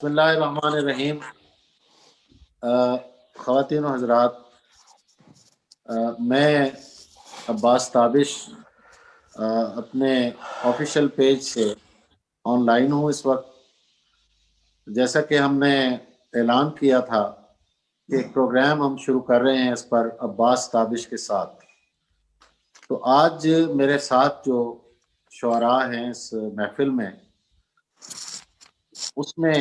بسم اللہ الرحمن الرحیم۔ خواتین و حضرات، میں عباس تابش اپنے آفیشیل پیج سے آن لائن ہوں اس وقت۔ جیسا کہ ہم نے اعلان کیا تھا کہ ایک پروگرام ہم شروع کر رہے ہیں اس پر عباس تابش کے ساتھ، تو آج میرے ساتھ جو شعراء ہیں اس محفل میں، اس میں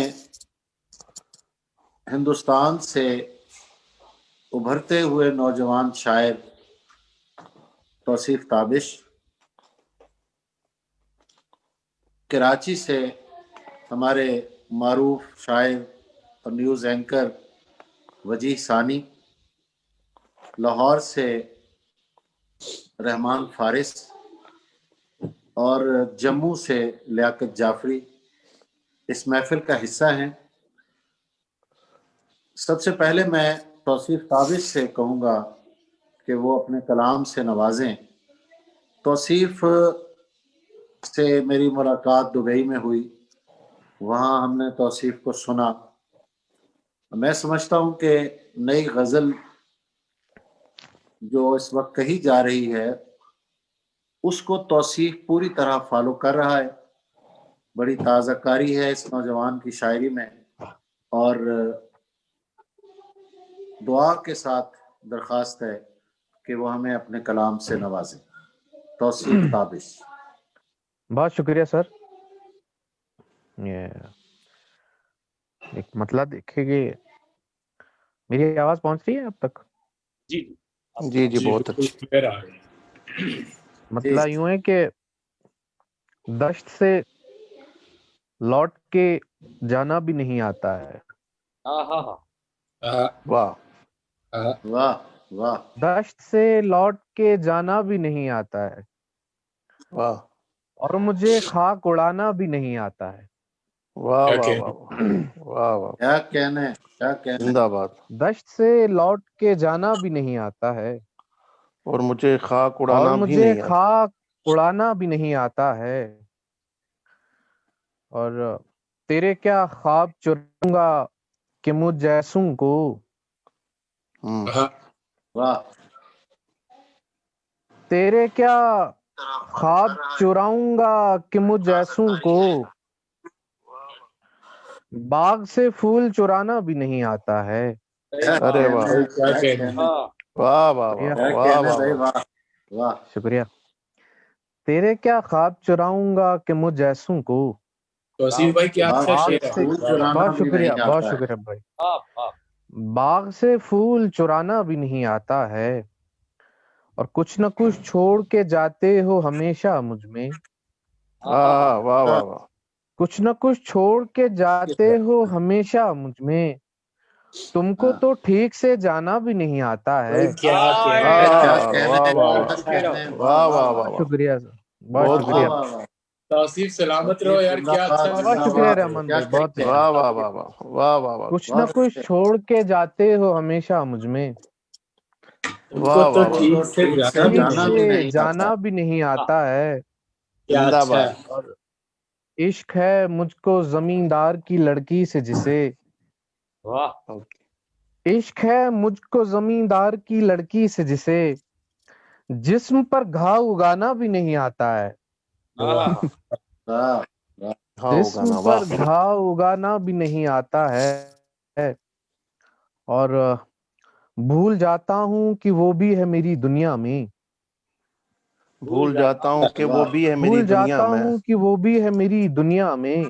ہندوستان سے ابھرتے ہوئے نوجوان شاعر توصیف تابش، کراچی سے ہمارے معروف شاعر اور نیوز اینکر وجیح ثانی، لاہور سے رحمان فارس اور جموں سے لیاقت جعفری اس محفل کا حصہ ہیں۔ سب سے پہلے میں توصیف تابش سے کہوں گا کہ وہ اپنے کلام سے نوازیں۔ توصیف سے میری ملاقات دبئی میں ہوئی، وہاں ہم نے توصیف کو سنا۔ میں سمجھتا ہوں کہ نئی غزل جو اس وقت کہی جا رہی ہے اس کو توصیف پوری طرح فالو کر رہا ہے۔ بڑی تازہ کاری ہے اس نوجوان کی شاعری میں، اور دعا کے ساتھ درخواست ہے کہ وہ ہمیں اپنے کلام سے نوازیں۔ توصیف تابش۔ بہت شکریہ سر۔ یہ ایک مطلب دیکھیں کہ میری آواز پہنچ رہی ہے اب تک؟ جی جی جی بہت اچھی۔ مطلب یوں ہے کہ دشت سے لوٹ کے جانا بھی نہیں آتا ہے۔ واہ واہ واہ۔ دشت سے لوٹ کے جانا بھی نہیں آتا ہے، واہ اور مجھے خاک اڑانا بھی نہیں آتا ہے۔ واہ واہ واہ واہ، کیا کہنے، کیا کہنے۔ زندہ باد۔ دشت سے لوٹ کے جانا بھی نہیں آتا ہے، اور مجھے خاک اور اڑانا بھی مجھے نہیں آتا۔ خاک اڑانا بھی نہیں آتا ہے، اور تیرے کیا خواب چراؤں گا کہ مجھ جیسوں کو، واہ۔ تیرے کیا خواب چراؤں گا کہ مجھ جیسوں کو، باغ سے پھول چرانا بھی نہیں آتا ہے۔ ارے واہ واہ واہ واہ واہ واہ، واہ۔ شکریہ۔ تیرے کیا خواب چراؤں گا کہ مجھ جیسوں کو، توصیف بھائی کیا اچھا شعر ہے۔ بہت شکریہ، بہت شکریہ بھائی۔ باغ سے پھول چرانا بھی نہیں آتا ہے، اور کچھ نہ کچھ چھوڑ کے جاتے ہو ہمیشہ مجھ میں، واہ واہ واہ واہ، کچھ نہ کچھ چھوڑ کے جاتے ہو ہمیشہ مجھ میں، تم کو تو ٹھیک سے جانا بھی نہیں آتا ہے۔ شکریہ سر، بہت شکریہ، توصیف سلامت رہو یار، کیا اچھا۔ بہت شکریہ رحمان بھائی، بہت واہ واہ واہ واہ واہ واہ، کچھ نہ کچھ چھوڑ کے جاتے ہو ہمیشہ مجھ میں، تم کو تو ٹھیک سے جانا بھی نہیں آتا ہے۔ زندہ باد۔ اور عشق ہے مجھ کو زمیندار کی لڑکی سے جسے، عشق ہے مجھ کو زمیندار کی لڑکی سے جسے جسم پر گھاؤ اگانا بھی نہیں آتا ہے، جسم پر گھاؤ اگانا بھی نہیں آتا ہے، اور بھول جاتا ہوں کہ وہ بھی ہے میری دنیا میں، بھول جاتا ہوں کہ وہ بھی ہے میری بھول دنیا جاتا میں، ہوں کہ وہ بھی ہے میری دنیا میں،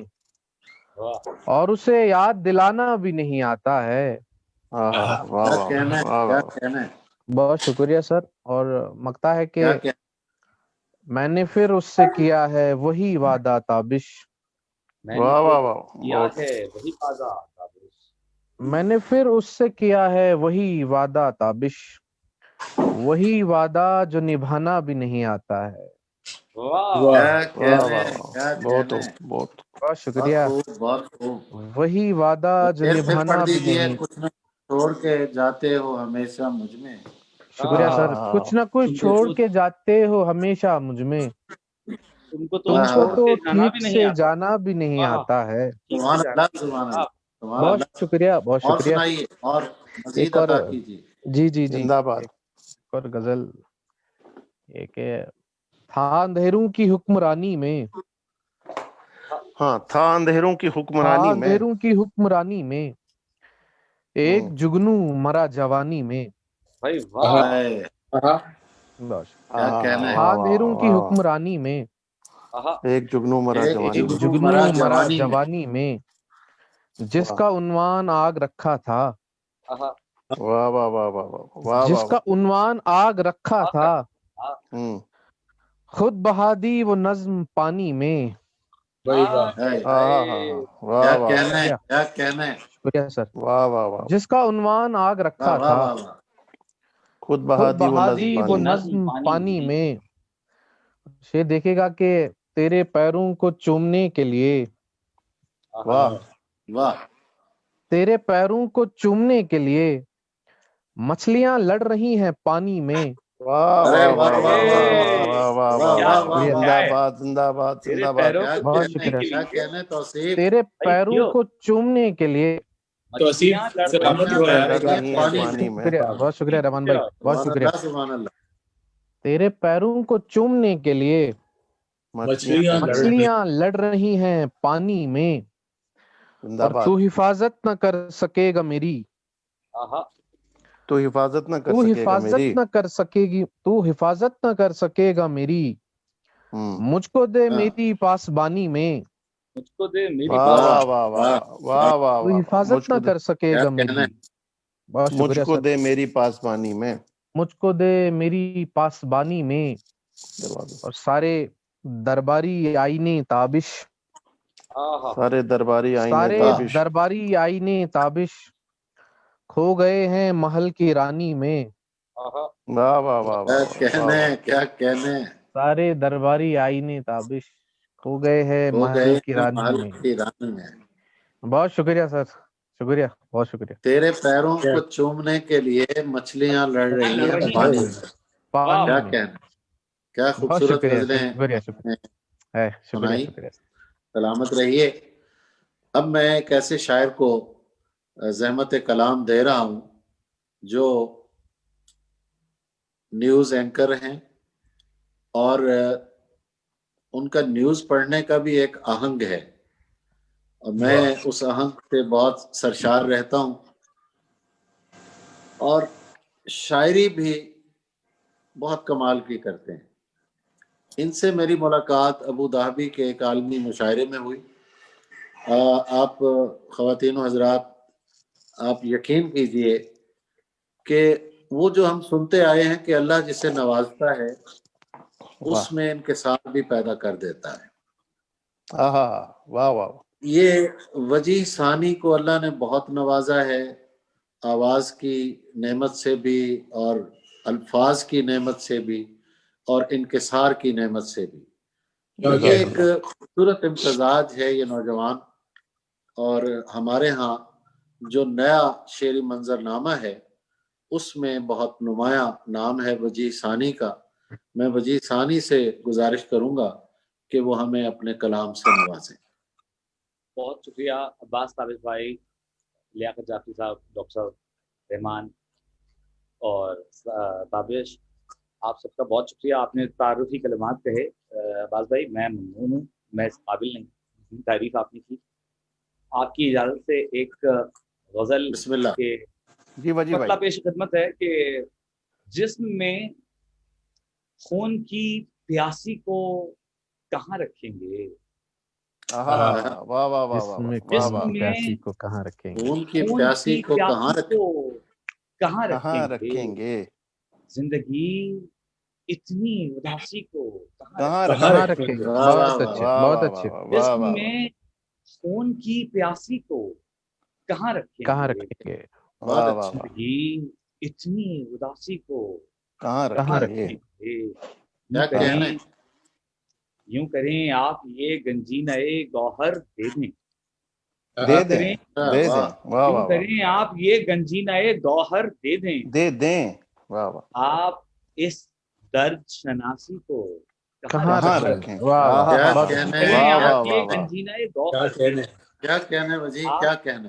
اور اسے یاد دلانا بھی نہیں آتا ہے۔ بہت شکریہ سر۔ اور مگتا ہے کہ میں نے پھر اس سے کیا ہے وہی وعدہ تابش، واہ واہ واہ، میں نے پھر اس سے کیا ہے وہی وعدہ تابش، وہی وعدہ جو نبھانا بھی نہیں آتا ہے۔ بہت شکریہ۔ وہی وعدہ جو نبھانا بھی نہیں، کچھ نہ چھوڑ کے جاتے ہو ہمیشہ مجھ میں۔ شکریہ سر۔ کچھ نہ کچھ چھوڑ کے جاتے ہو ہمیشہ مجھ میں، تم کو تو ٹھیک سے جانا بھی نہیں آتا ہے۔ بہت شکریہ بہت اور شکریہ. سنائیے اور مزید ایک اور عطا کیجیے. جی جی جی زندہ باد. ایک اور غزل. ایک تھا اندھیروں کی حکمرانی میں، ہاں تھا اندھیروں کی تھا حکمرانی میں، اندھیروں کی حکمرانی میں ایک جگنو مرا جوانی میں. بھائی واہ بس. کیا کہنا ہے. تھا اندھیروں کی حکمرانی میں ایک جگنو مرا جوانی ایک میں. جگنو مرا جوانی میں، جس کا عنوان آگ رکھا تھا، واہ واہ واہ واہ واہ جس کا عنوان آگ رکھا تھا، خود بہا دی وہ نظم پانی میں. کیا کہنا ہے کیا کہنا ہے. شکریہ سر. واہ واہ واہ. جس کا عنوان آگ رکھا تھا، خود خود بہا بہا دی دی وہ نظم پانی میں. یہ دیکھے گا کہ تیرے پیروں کو چومنے کے لیے، واہ واہ تیرے پیروں کو چومنے کے لیے مچھلیاں لڑ رہی ہیں پانی میں. واہ واہ واہ واہ واہ واہ واہ. زندہ باد زندہ باد زندہ باد. بہت شکریہ. کیا کہنا ہے توصیف. تیرے پیروں کو چومنے کے لیے توصیف سلامت ہو یار. پانی میں. شکریہ بہت شکریہ رحمان بھائی بہت شکریہ. سبحان اللہ. تیرے پیروں کو چومنے کے لیے مچھلیاں لڑ رہی ہیں پانی میں، اور تو حفاظت نہ کر سکے گا میری، تو حفاظت نہ کر تو سکے گا حفاظت میری. نہ کر سکے گی، تو حفاظت نہ کر سکے گا میری. مجھ کو دے میری پاسبانی میں، مجھ کو دے میری واہ واہ واہ واہ واہ. تو حفاظت نہ کر سکے گا میری. بہت مجھ شکریہ کو سر. دے میری پاسبانی میں، مجھ کو دے میری پاسبانی میں، اور سارے درباری آئینے تابش، سارے درباری آئینے سارے تابش، درباری آئینے تابش کھو گئے ہیں محل کی رانی میں. واہ واہ واہ کیا واہ. کہنے کیا کہنے. سارے درباری آئینے تابش کھو گئے ہیں محل کی رانی میں. بہت شکریہ سر. شکریہ بہت شکریہ. تیرے پیروں کو چومنے کے لیے مچھلیاں لڑ رہی ہیں پانی میں. کیا کہنا. کیا خوبصورت غزلیں سنائی. سلامت رہیے. اب میں ایک ایسے شاعر کو زحمت کلام دے رہا ہوں جو نیوز اینکر ہیں، اور ان کا نیوز پڑھنے کا بھی ایک آہنگ ہے، اور میں اس آہنگ سے بہت سرشار رہتا ہوں، اور شاعری بھی بہت کمال کی کرتے ہیں. ان سے میری ملاقات ابو دھابی کے ایک عالمی مشاعرے میں ہوئی. آپ خواتین و حضرات، آپ یقین کیجئے کہ وہ جو ہم سنتے آئے ہیں کہ اللہ جسے نوازتا ہے اس میں انکسار بھی پیدا کر دیتا ہے. واہ واہ. یہ وجیح ثانی کو اللہ نے بہت نوازا ہے، آواز کی نعمت سے بھی، اور الفاظ کی نعمت سے بھی، اور انکسار کی نعمت سے بھی. یہ ایک خوبصورت امتزاج ہے یہ نوجوان. اور ہمارے ہاں جو نیا شعری منظر نامہ ہے اس میں بہت نمایاں نام ہے وجیح ثانی کا. میں وجیح ثانی سے گزارش کروں گا کہ وہ ہمیں اپنے کلام سے نوازیں. بہت شکریہ عباس تابش بھائی، لیاقت جعفری صاحب، ڈاکٹر صاحب رحمان اور تابش، آپ سب کا بہت شکریہ. آپ نے تعارفی کلمات کہے. عباس بھائی میں ممنون ہوں، میں اس قابل نہیں. تعریف آپ نے کی. آپ کی اجازت سے ایک غزل بسم اللہ. کے جی وجیح مطلب بھائی. پیش خدمت ہے کہ جسم میں خون کی پیاسی کو کہاں رکھیں گے؟ واہ واہ واہ واہ. جسم میں پیاسی کو کہاں رکھیں گے؟ خون کی پیاسی کو کہاں رکھیں گے؟ زندگی اتنی اداسی کو کہاں رکھیں گے؟ بہت اچھے بہت اچھے. جسم میں خون کی پیاسی کو کہاں رکھیں گے؟ زندگی اتنی اداسی کو کہاں رکھیں گے؟ یوں کریں آپ یہ گنجینہ گوہر دے دیں. یوں کریں آپ یہ گنجینہ گوہر دے دیں. آپ اس درد شناسی کو کہاں رکھیں؟ کیا کہنے گنجینہ گوہر. کیا کہنے وجیح، کیا کہنے.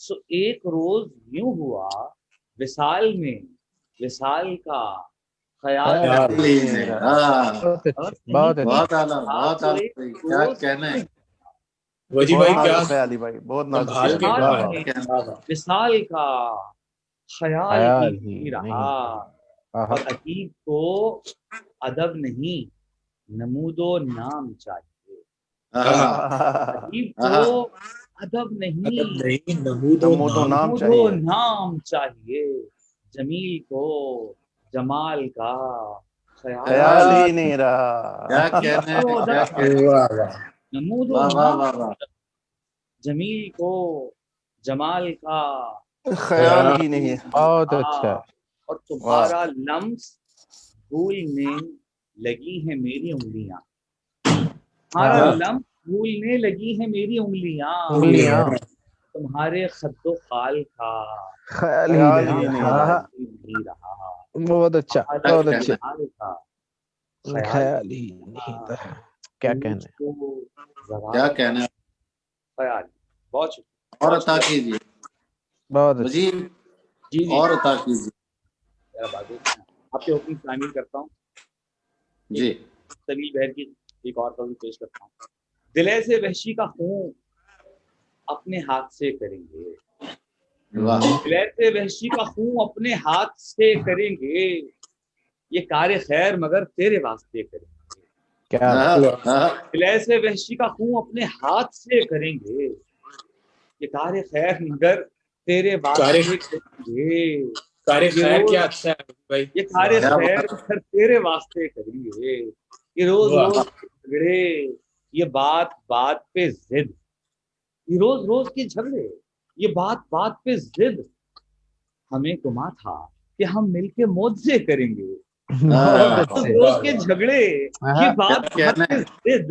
سو ایک روز یوں ہوا وصال میں وصال کا خیال بہت اعلیٰ بہت اعلیٰ، کیا کہنا ہے وجی بھائی، کیا علی بھائی بہت نازک وصال کا خیال ہی نہیں رہا، اور ادیب کو ادب نہیں نمود و نام چاہیے، ادیب کو ادب نہیں نمود و نام نام چاہیے، جمیل کو جمال کا خیال ہی نہیں رہا، کیا کہنا ہے نمود و نام، جمیل کو جمال کا خیال ہی نہیں ہے، بہت اچھا، اور تمہارا لمس بھولنے لگی ہیں میری انگلیاں، تمہارا لمس بھولنے لگی ہیں میری انگلیاں، تمہارے خد و خال کا خیال ہی نہیں رہا، بہت اچھا، بہت اچھا، خیال ہی نہیں رہا، کیا کہنا ہے، کیا کہنا ہے، خیال بہت اور عطا کیجیے بہت اچھا، مجید، اور عطا کیجیے، آپ کے حکم تعمیر کرتا ہوں جی طویل بہر کی ایک اور قول پیش کرتا ہوں، دلے سے وحشی کا خون اپنے ہاتھ سے کریں گے، دلے سے وحشی کا خون اپنے ہاتھ سے کریں گے، یہ کار خیر مگر تیرے واسطے کریں گے، دلے سے وحشی کا خون اپنے ہاتھ سے کریں گے، یہ کار خیر مگر تیرے واسطے کریں گے، کیا اچھا ہے بھائی، یہ کار خیر مگر تیرے واسطے کریں گے، یہ روز روز کے جھگڑے، یہ بات بات پہ ضد، یہ روز روز کے جھگڑے، یہ بات بات پہ ضد، ہمیں گما تھا کہ ہم مل کے معجزے کریں گے، روز روز کے جھگڑے، یہ بات بات پہ ضد،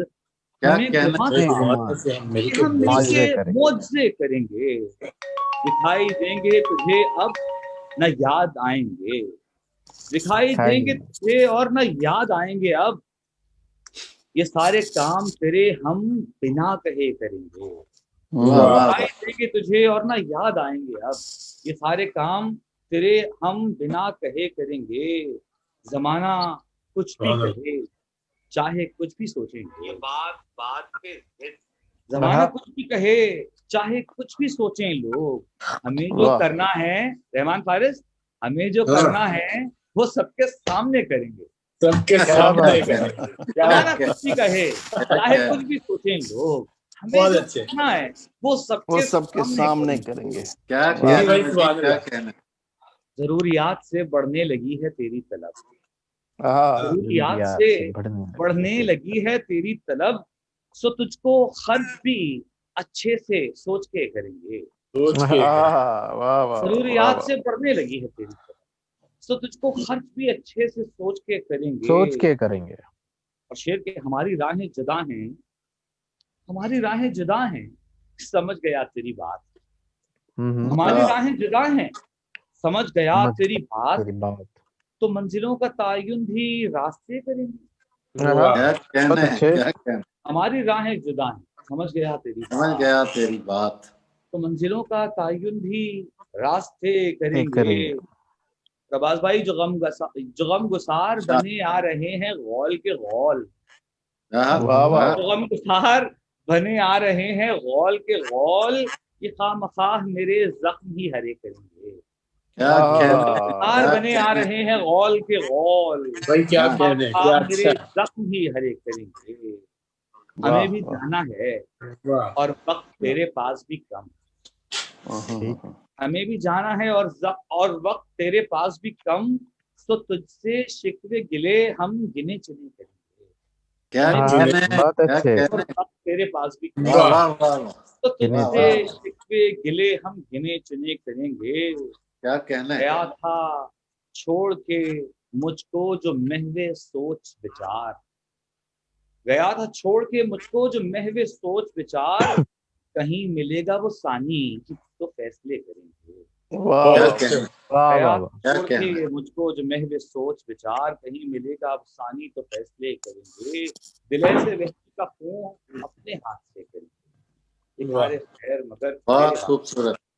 ہمیں گما تھا کہ ہم مل کے معجزے کریں گے، دکھائی دیں گے تجھے اب نہ یاد آئیں گے، دکھائی دیں گے تجھے اور نہ یاد آئیں گے اب، یہ سارے کام تیرے ہم بنا کہے کریں گے، دکھائی دیں گے تجھے اور نہ یاد آئیں گے اب، یہ سارے کام تیرے ہم بنا کہے کریں گے، زمانہ کچھ بھی کہے چاہے کچھ بھی سوچیں گے، بات بات پہ زمانہ کچھ بھی کہے چاہے کچھ بھی سوچیں لوگ، ہمیں جو کرنا ہے رحمان فارس، ہمیں جو کرنا ہے وہ سب کے سامنے کریں گے، سب کے سامنے زمانہ کچھ بھی کہے چاہے کچھ بھی سوچیں لوگ، ہمیں جو کرنا ہے وہ سب کے سامنے کریں گے، کیا کہنا، ضروریات سے بڑھنے لگی ہے تیری طلب، ضروریات سے بڑھنے لگی ہے تیری طلب، سو تجھ کو خرچ بھی اچھے سے سوچ کے کریں گے، ضروریات سے بڑھنے لگی ہے تیری طلب، سو تجھ کو خرچ بھی اچھے سے سوچ کے کریں گے، اور شعر کے ہماری راہیں جدا ہیں، ہماری راہیں جدا ہیں، سمجھ گیا تیری بات، ہماری راہیں جدا ہیں، سمجھ گیا تیری بات، تو منزلوں کا تعین بھی راستے کریں گے، ہماری راہیں جدا ہیں، سمجھ گیا تیری بات، تو منزلوں کا تعین بھی راستے کریں گے، رباز بھائی جو غم گسار بنے آ رہے ہیں غول کے غول، جو غم گسار بنے آ رہے ہیں غول کے غول، یہ خواہ مخواہ میرے زخم ہی ہرے کریں گے، بنے آ رہے ہیں غول کے غول، میرے زخم ہی ہرے کریں گے، ہمیں بھی جانا ہے اور وقت تیرے پاس بھی کم، ہمیں بھی جانا ہے اور وقت تیرے پاس بھی کم، تو تجھ سے شکوے گلے ہم گنے چنے کریں گے، وقت تیرے پاس بھی کم، تو تجھ سے شکوے گلے ہم گنے چنے کریں گے، کیا کہنا ہے، گیا تھا چھوڑ کے مجھ کو جو محو سوچ بچار، گیا تھا چھوڑ کے مجھ کو جو محو سوچ بچار، کہیں ملے گا وہ ثانی تو فیصلے کریں گے، گیا چھوڑ کے مجھ کو جو محو سوچ بچار، کہیں ملے گا وہ ثانی تو فیصلے کریں گے، دلے سے وحشی کا خون اپنے ہاتھ سے کریں گے، خیر مگر بہت خوبصورت،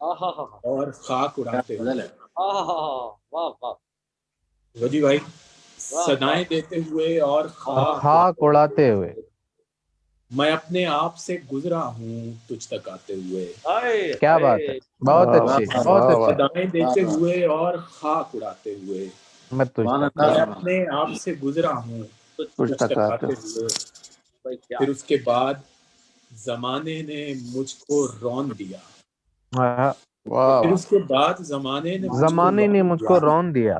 اور خاک اڑاتے ہوئے. واہ واہ وجی بھائی صدائیں دیتے ہوئے اور خاک اڑاتے ہوئے. میں اپنے آپ سے گزرا ہوں تجھ تک آتے ہوئے. کیا بات ہے, بہت اچھی, بہت اچھی. صدائیں دیتے ہوئے اور خاک اڑاتے ہوئے میں تجھ تک میں اپنے آپ سے گزرا ہوں تجھ تک آتے ہوئے. پھر اس کے بعد زمانے نے مجھ کو رون دیا. پھر اس کے بعد زمانے نے مجھ کو رون دیا.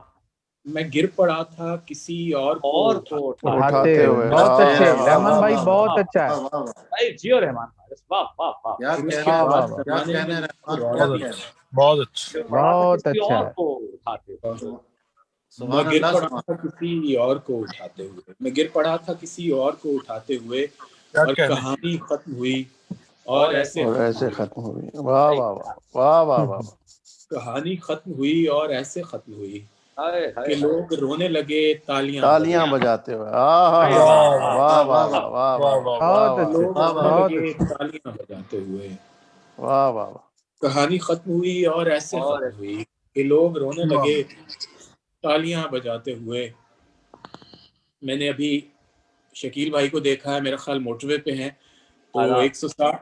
میں گر پڑا تھا کسی اور کو اٹھاتے ہوئے. بہت اچھے رحمان بھائی, بہت اچھا ہے. جیو رحمان واہ واہ واہ بہت اچھا بہت اچھا ہے. میں گر پڑا تھا کسی اور کو اٹھاتے ہوئے. میں گر پڑا تھا کسی اور کو اٹھاتے ہوئے اور کہانی ختم ہوئی اور ایسے ختم ہوئی. واہ واہ واہ واہ واہ. کہانی ختم ہوئی اور ایسے ختم ہوئی کہ لوگ رونے لگے تالیاں بجاتے ہوئے. واہ واہ واہ واہ. بہت اچھے. تالیاں بجاتے ہوئے. واہ واہ. کہانی ختم ہوئی اور ایسے ختم ہوئی کہ لوگ رونے لگے تالیاں بجاتے ہوئے. میں نے ابھی شکیل بھائی کو دیکھا ہے, میرا خیال موٹر وے پہ ہیں, تو 160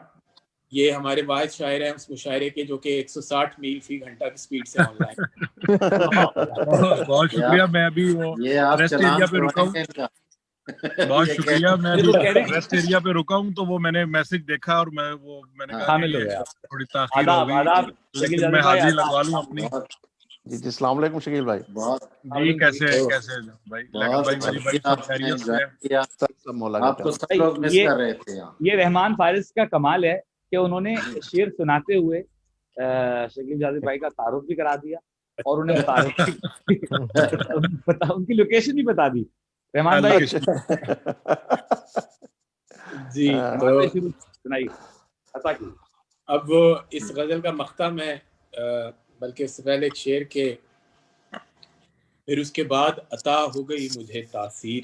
یہ ہمارے واحد شاعر ہیں اس مشاعرے کے جو کہ 160 میل فی گھنٹہ کی سپیڈ سے آن لائن. بہت شکریہ. میں ابھی وہ ریسٹ ایریا پہ رکا ہوں. بہت شکریہ. میں ریسٹ ایریا پہ رکا ہوں تو وہ میں نے میسج دیکھا اور میں نے کہا تھوڑی تاخیر ہو گئی لیکن میں حاضری لگوا لوں اپنی. جی السلام علیکم شکیل بھائی. جی کیسے بھائی لیکن بھائی ولی بھائی سب خیریت سے. یہ رحمان فارس کا کمال ہے کہ انہوں نے شعر سناتے ہوئے شکیل جاذب بھائی کا تعارف بھی کرا دیا اور انہیں ان کی لوکیشن بھی بتا دی. رحمان بھائی جی سنائیے. اب اس غزل کا مقطع میں بلکہ اس سے پہلے ایک شعر کے پھر اس کے بعد عطا ہو گئی مجھے تاثیر.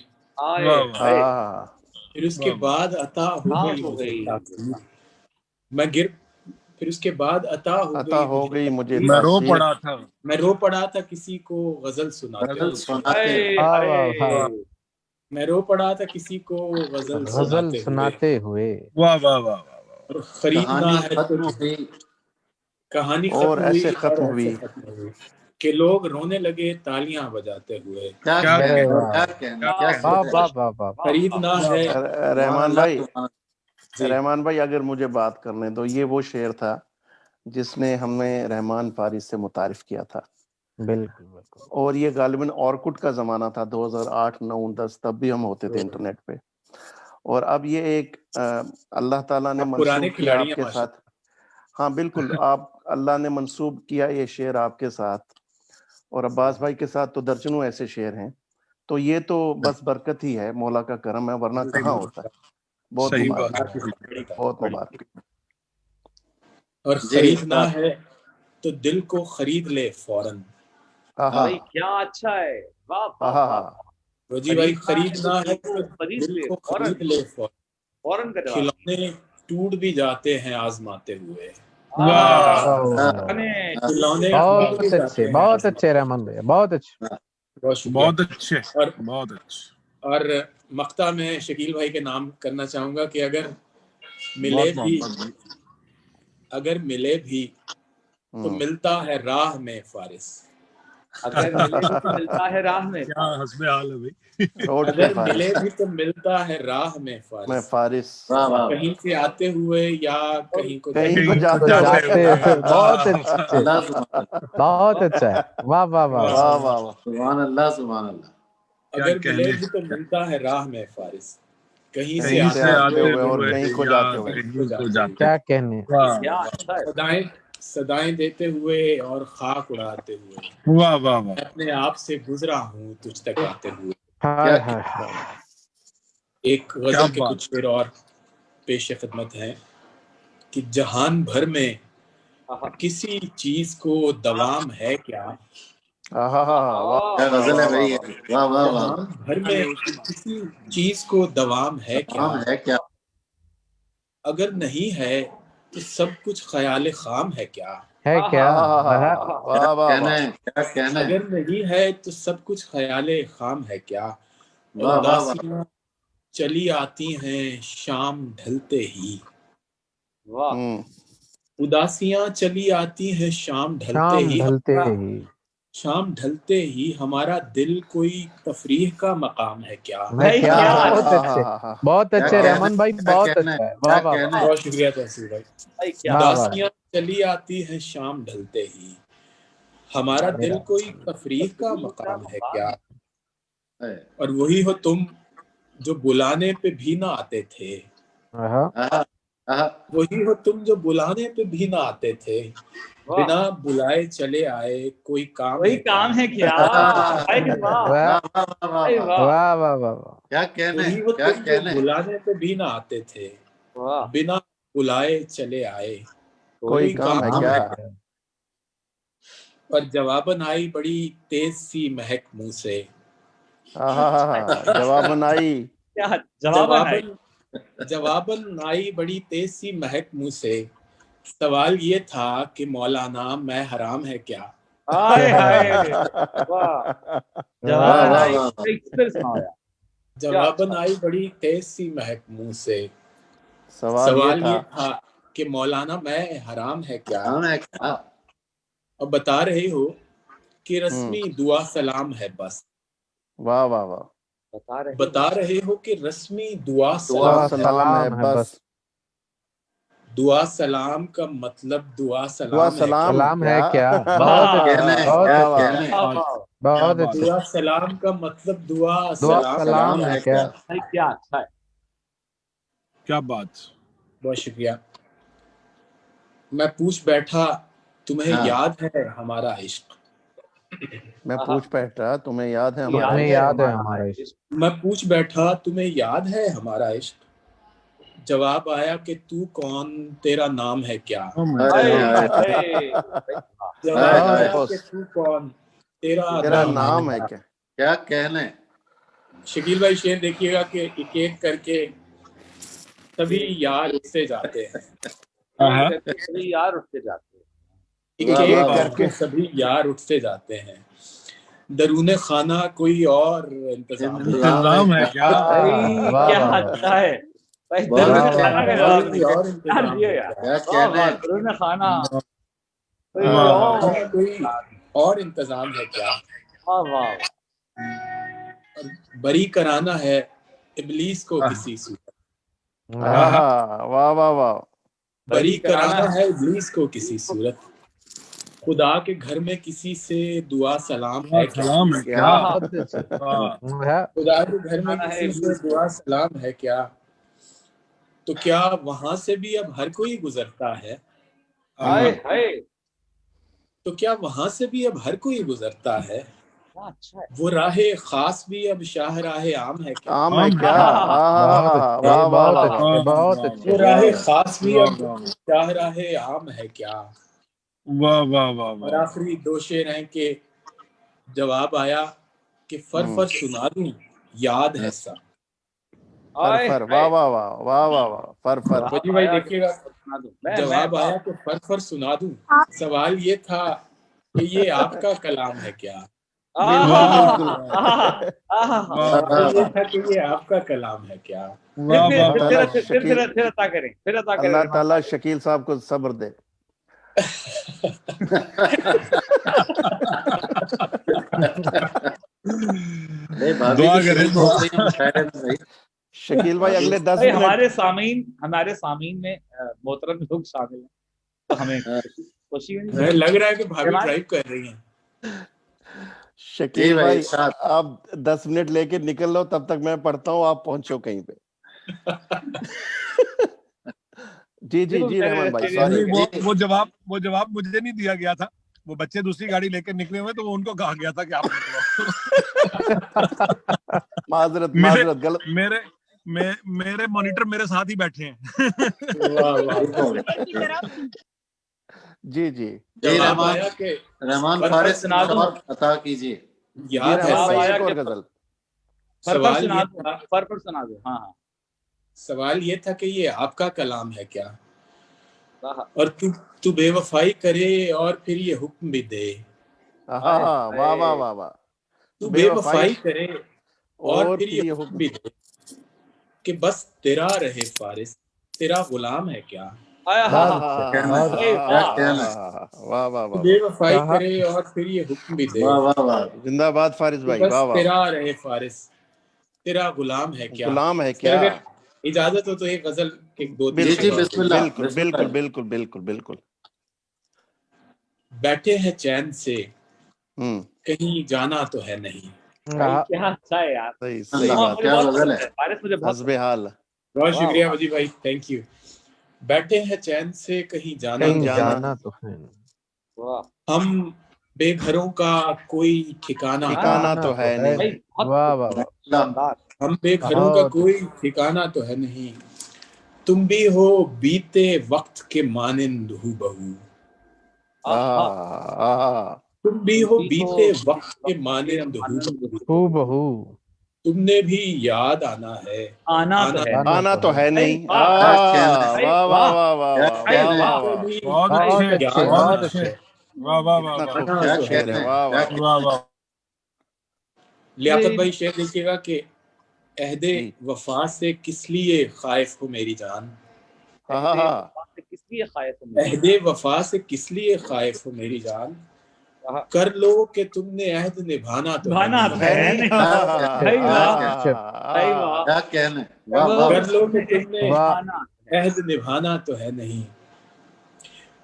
پھر اس کے بعد عطا ہو گئی مجھے تاثیر. میں گر پھر اس کے بعد عطا ہو گئی مجھے میں رو پڑا تھا کسی کو غزل سناتے میں رو پڑا تھا کسی کو غزل سناتے ہوئے. واہ واہ واہ. اور خریدنا ہے کہانی ختم ہوئی کہ لوگ رونے لگے تالیاں بجاتے ہوئے. خریدنا ہے. رحمان بھائی اگر مجھے بات کرنے دو, یہ وہ شعر تھا جس نے ہمیں رحمان فارس سے متعارف کیا تھا. بالکل بالکل. اور یہ غالباً اورکٹ کا زمانہ تھا 2008 9 10 تب بھی ہم ہوتے تھے انٹرنیٹ پہ. اور اب یہ ایک اللہ تعالیٰ نے منسوب کیا آپ کے ساتھ. ہاں بالکل, آپ اللہ نے منسوب کیا یہ شعر آپ کے ساتھ اور عباس بھائی کے ساتھ تو درجنوں ایسے شعر ہیں. تو یہ تو بس برکت ہی ہے, مولا کا کرم ہے, ورنہ کہاں ہوتا ہے. بہت مبارک, بہت مبارک. اور خریدنا ہے تو دل کو خرید لے فوراً. کیا اچھا ہے. روجی بھائی خریدنا ہے تو دل کو خرید لے فوراً. کھلونے ٹوٹ بھی جاتے ہیں آزماتے ہوئے. بہت اچھے رحمان بھائی, بہت اچھے. بہت اچھے بہت اچھے. اور مقطع میں شکیل بھائی کے نام کرنا چاہوں گا کہ اگر ملے بھی تو ملتا ہے راہ میں فارس. اگر ملے بھی تو ملتا ہے راہ میں. کیا حسب حال ہے بھائی. اگر ملے بھی تو ملتا ہے راہ میں فارس. کہیں سے آتے ہوئے یا کہیں کو جاتے ہوئے. بہت اچھے, بہت اچھا ہے. واہ واہ واہ. سبحان اللہ سبحان اللہ. اگر ملے بھی تو ملتا ہے راہ میں فارس. کہیں سے آتے ہوئے اور کہیں کو جاتے ہوئے. کیا کہنے. صدائیں دیتے ہوئے اور خاک اڑاتے ہوئے. واہ واہ واہ. اپنے آپ سے گزرا ہوں تجھ تک آتے ہوئے. ایک غزل کے کچھ شعر اور پیش خدمت ہیں کہ جہان بھر میں کسی چیز کو دوام ہے کیا. غزل ہے بھائی. واہ واہ واہ. جہان بھر میں کسی چیز کو دوام ہے کیا. ہے کیا. اگر نہیں ہے تو سب کچھ خیال خام ہے کیا؟ ہے کیا؟ اگر نہیں ہے تو سب کچھ خیال خام ہے کیا؟ اداسیاں چلی آتی ہیں شام ڈھلتے ہی، اداسیاں چلی آتی ہیں شام ڈھلتے ہی، شام ڈھلتے ہی ہمارا دل کوئی تفریح کا مقام ہے کیا؟ بہت اچھے رحمان بھائی، بہت اچھا ہے، واہ واہ، بہت شکریہ تحصیل بھائی۔ اداسیاں چلی آتی ہیں شام ڈھلتے ہی، ہمارا دل کوئی تفریح کا مقام ہے کیا؟ اور وہی ہو تم جو بلانے پہ بھی نہ آتے تھے، وہی ہو تم جو بلانے پہ بھی نہ آتے تھے، بنا بلائے چلے آئے، کوئی کام ہے کیا؟ وہی ہو تم جو بلانے پہ بھی نہ آتے تھے، بنا بلائے چلے آئے، کوئی کام ہے کیا؟ اور جواباً آئی بڑی تیز سی مہک منہ سے، جواباً آئی بڑی تیز سی مہک منہ سے، سوال یہ تھا کہ مولانا میں حرام ہے کیا؟ جواباً آئی بڑی تیز سی مہک منہ سے، سوال یہ تھا کہ مولانا میں حرام ہے کیا؟ اب بتا رہے ہو کہ رسمی دعا سلام ہے بس، واہ واہ واہ، بتا رہے ہو کہ رسمی دعا سلام ہے بس، دعا سلام کا مطلب دعا سلام ہے کیا؟ دعا سلام کا مطلب دعا سلام ہے کیا؟ کیا بات، بہت شکریہ۔ میں پوچھ بیٹھا تمہیں یاد ہے ہمارا عشق، میں پوچھ بیٹھا تمہیں یاد ہے ہمارا عشق، میں پوچھ بیٹھا تمہیں یاد ہے ہمارا عشق، جواب آیا کہ تو کون تیرا نام ہے کیا؟ جواب آیا کہ تو کون تیرا نام ہے کیا؟ کیا کہنے؟ شکیل بھائی شعر دیکھیے گا کہ ایک ایک کر کے سبھی یار اٹھتے جاتے ہیں، سبھی یار اٹھتے جاتے ہیں، ایک ایک کر کے سبھی یار اٹھتے جاتے ہیں، درون خانہ کوئی اور انتظام ہے کیا؟ کیا اچھا ہے، درون خانہ کوئی اور انتظام ہے کیا؟ بری کرانا ہے ابلیس کو کسی صورت، واہ واہ واہ، بری کرانا ہے ابلیس کو کسی صورت، خدا کے گھر میں کسی سے دعا سلام ہے کیا؟ خدا کے گھر میں کسی سے دعا سلام ہے کیا؟ تو کیا وہاں سے بھی اب ہر کوئی گزرتا ہے؟ تو کیا وہاں سے بھی اب ہر کوئی گزرتا ہے؟ وہ راہ خاص بھی اب شاہ راہ عام ہے کیا؟ وہ راہ خاص بھی اب شاہ راہ عام ہے کیا؟ اور آخری دو شعر ہیں کہ جواب آیا کہ فر سنا دوں یاد ہے سب، واہ واہ واہ واہ واہ واہ، فر فوجی بھائی دیکھیے گا، جواب آیا کہ فر سنا دوں، سوال یہ تھا کہ یہ آپ کا کلام ہے کیا؟ بالکل یہ تھا کہ یہ آپ کا کلام ہے کیا؟ اللہ تعالیٰ شکیل صاحب کو صبر دے۔ شکیل بھائی اگلے 10 منٹ ہمارے سامعین میں محترم لوگ شامل ہیں، تو ہمیں خوشی لگ رہا ہے کہ بھابھی ڈرائیو کر رہی ہیں۔ شکیل بھائی آپ 10 منٹ لے کے نکل لو، تب تک میں پڑھتا ہوں، آپ پہنچو کہیں پہ۔ جی جی جی رحمان بھائی، وہ جواب مجھے نہیں دیا گیا تھا، وہ بچے دوسری گاڑی لے کے نکلے ہوئے تو ان کو کہا گیا تھا کہ آپ نکلو۔ معذرت غلط، میرے مانیٹر میرے ساتھ ہی بیٹھے ہیں۔ جی جی رحمان فارس عطا کیجیے۔ سوال یہ تھا کہ یہ آپ کا کلام ہے کیا؟ اور تو بے وفائی کرے اور پھر یہ حکم بھی دے. واہ واہ واہ واہ. تو بے وفائی کرے اور پھر یہ حکم بھی دے کہ بس تیرا رہے فارس، تیرا غلام ہے کیا. بے وفائی کرے اور پھر یہ حکم بھی دے. زندہ باد فارس بھائی. بس تیرا رہے فارس، تیرا غلام ہے کیا. غلام ہے کیا. اگر اجازت ہو تو ایک غزل کے 2-3 بالکل بالکل بالکل بالکل بالکل. بیٹھے ہیں چین سے کہیں جانا تو ہے نہیں. کیا اچھا ہے یار. صحیح بات. حسب حال. بہت شکریہ وجی بھائی، تھینک یو. بیٹھے ہیں چین سے کہیں جانا تو ہے. ہم بے گھروں کا کوئی ٹھکانہ تو ہے نہیں. واہ واہ. ہم بے گھروں کا کوئی ٹھکانہ تو ہے نہیں. تم بھی ہو بیتے وقت کے مانند ہو بہو. تم بھی ہو بیتے وقت کے مانند ہو بہو. تم نے بھی یاد آنا ہے. آنا تو ہے نہیں. لیاقت بھائی شعر لکھیے گا کہ عہد وفا سے کس لیے خائف ہو میری جان. عہد وفا سے کس لیے خائف ہو میری جان. کر لو کہ تم نے عہد نبھانا تو ہے نہیں. کر لو کہ تم نے عہد نبھانا تو ہے نہیں.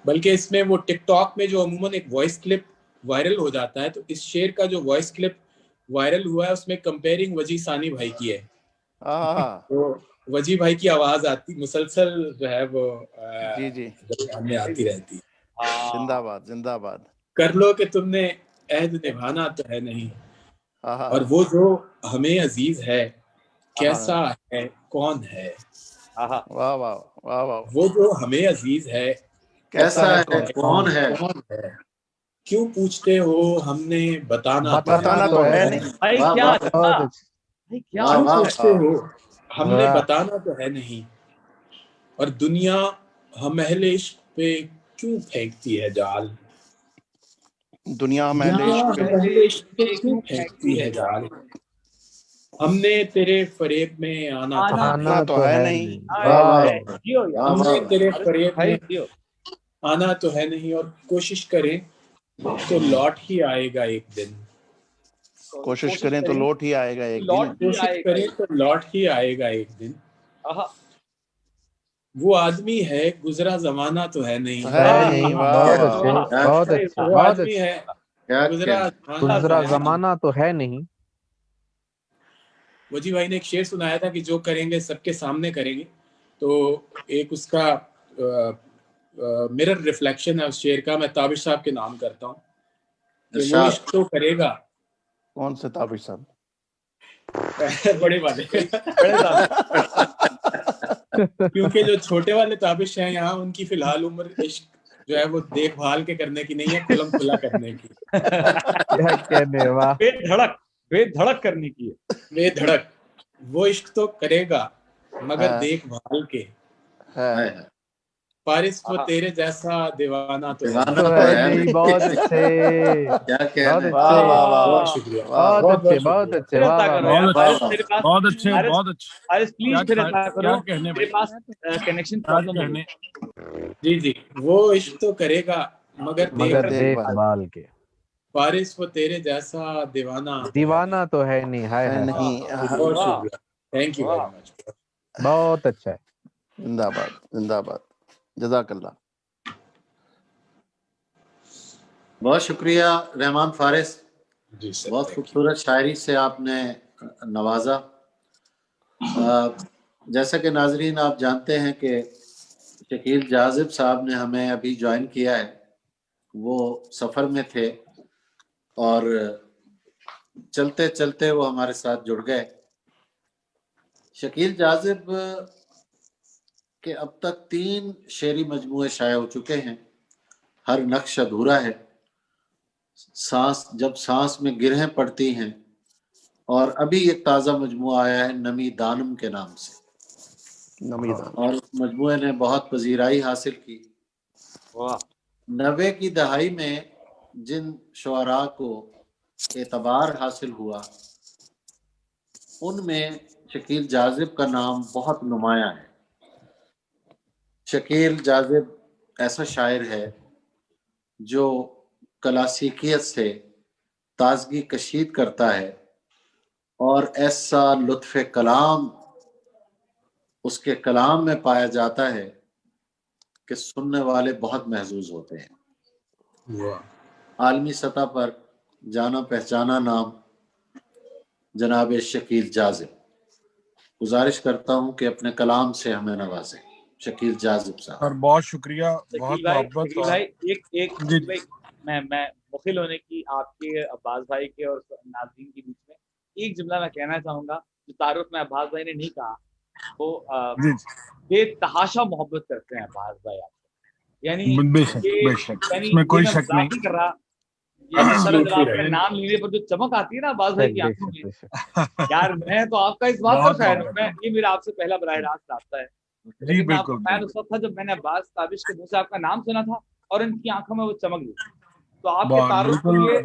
بلکہ اس میں وہ ٹک ٹاک میں جو عموماً ایک وائس کلپ وائرل ہو جاتا ہے، تو اس شعر کا جو وائس کلپ وائرل ہوا ہے اس میں کمپیئرنگ وجی ثانی بھائی کی ہے. تو وجی بھائی کی آواز آتی مسلسل جو ہے وہ سامنے آتی رہتی. زندہ باد زندہ باد. کر لو کہ تم نے عہد نبھانا تو ہے نہیں. اور وہ جو ہمیں عزیز ہے کیسا ہے کون ہے. واہ واہ واہ واہ. وہ جو ہمیں عزیز ہے کیسا ہے کون ہے. کیوں پوچھتے ہو ہم نے بتانا تو ہے نہیں. کیوں پوچھتے ہو ہم نے بتانا تو ہے نہیں. اور دنیا ہم اہل عشق پہ کیوں پھینکتی ہے جال. دنیا ہم اہل عشق پہ کیوں پھینکتی ہے جال. ہم نے تیرے فریب میں آنا تو ہے نہیں. ہم نے تیرے فریب میں آنا تو ہے نہیں. اور کوشش کریں تو لوٹ ہی آئے گا ایک دن. کوشش کریں تو لوٹ ہی آئے گا ایک دن. کوشش کریں تو لوٹ ہی آئے گا ایک دن. وہ آدمی ہے گزرا زمانہ تو ہے نہیں. وہ آدمی ہے گزرا زمانہ تو ہے نہیں. وجی بھائی نے ایک شعر سنایا تھا کہ جو کریں گے سب کے سامنے کریں گے. تو ایک اس کا مرر ریفلیکشن ہے اس شعر کا. میں تابش صاحب کے نام کرتا ہوں کہ وہ عشق تو کرے گا. کون سے تابش صاحب؟ بڑے والے. کیونکہ جو چھوٹے والے تابش ہیں یہاں ان کی فی الحال عمر عشق جو ہے وہ دیکھ بھال کے کرنے کی نہیں ہے، کھلم کھلا کرنے کی. بے دھڑک کرنے کی ہے. بے دھڑک. وہ عشق تو کرے گا مگر دیکھ بھال کے. فارس وہ تیرے جیسا دیوانہ تو ہے. بہت اچھے. بہت شکریہ. بہت اچھے بہت اچھے. بہت اچھے بہت اچھے. جی وہ عشق تو کرے گا مگر دیکھ بھال کے. فارس وہ تیرے جیسا دیوانہ تو ہے نہیں. نہیں. بہت شکریہ. Thank you very much. بہت اچھا ہے. زندہ باد زندہ باد. جزاک اللہ. بہت شکریہ رحمان فارس. بہت خوبصورت شاعری سے آپ نے نوازا. جیسا کہ ناظرین آپ جانتے ہیں کہ شکیل جاذب صاحب نے ہمیں ابھی جوائن کیا ہے. وہ سفر میں تھے اور چلتے چلتے وہ ہمارے ساتھ جڑ گئے. شکیل جاذب کہ اب تک 3 شعری مجموعے شائع ہو چکے ہیں. ہر نقش ادھورا ہے، جب سانس میں گرہیں پڑتی ہیں، اور ابھی ایک تازہ مجموعہ آیا ہے نمی دانم کے نام سے. اور اس مجموعے نے بہت پذیرائی حاصل کی. 90 کی دہائی میں جن شعراء کو اعتبار حاصل ہوا ان میں شکیل جاذب کا نام بہت نمایاں ہے۔ شکیل جاذب ایسا شاعر ہے جو کلاسیکیت سے تازگی کشید کرتا ہے اور ایسا لطف کلام اس کے کلام میں پایا جاتا ہے کہ سننے والے بہت محظوظ ہوتے ہیں۔ عالمی سطح پر جانا پہچانا نام جناب شکیل جاذب۔ گزارش کرتا ہوں کہ اپنے کلام سے ہمیں نوازیں۔ شکیل جاذب صاحب۔ اور بہت شکریہ، بہت محبت۔ شکیل بھائی ایک میں مخل ہونے کی آپ کے عباس بھائی کے اور ناظرین کے بیچ میں ایک جملہ میں کہنا چاہوں گا جو تعارف میں عباس بھائی نے نہیں کہا، وہ بے تحاشا محبت کرتے ہیں عباس بھائی آپ سے، یعنی بے شک اس میں کوئی شک نہیں کر رہا۔ جب آپ کا نام لینے پر جو چمک آتی ہے نا عباس بھائی کی آنکھوں میں، یار میں تو آپ کا اس بات پر فین ہوں۔ یہ میرا آپ سے پہلا براہ راست رابطہ ہے۔ جی بالکل۔ فین اس وقت تھا جب میں نے عباس تابش کے منہ سے آپ کا نام سنا تھا اور ان کی آنکھوں میں وہ چمک دی، تو آپ کے تعارف کے لیے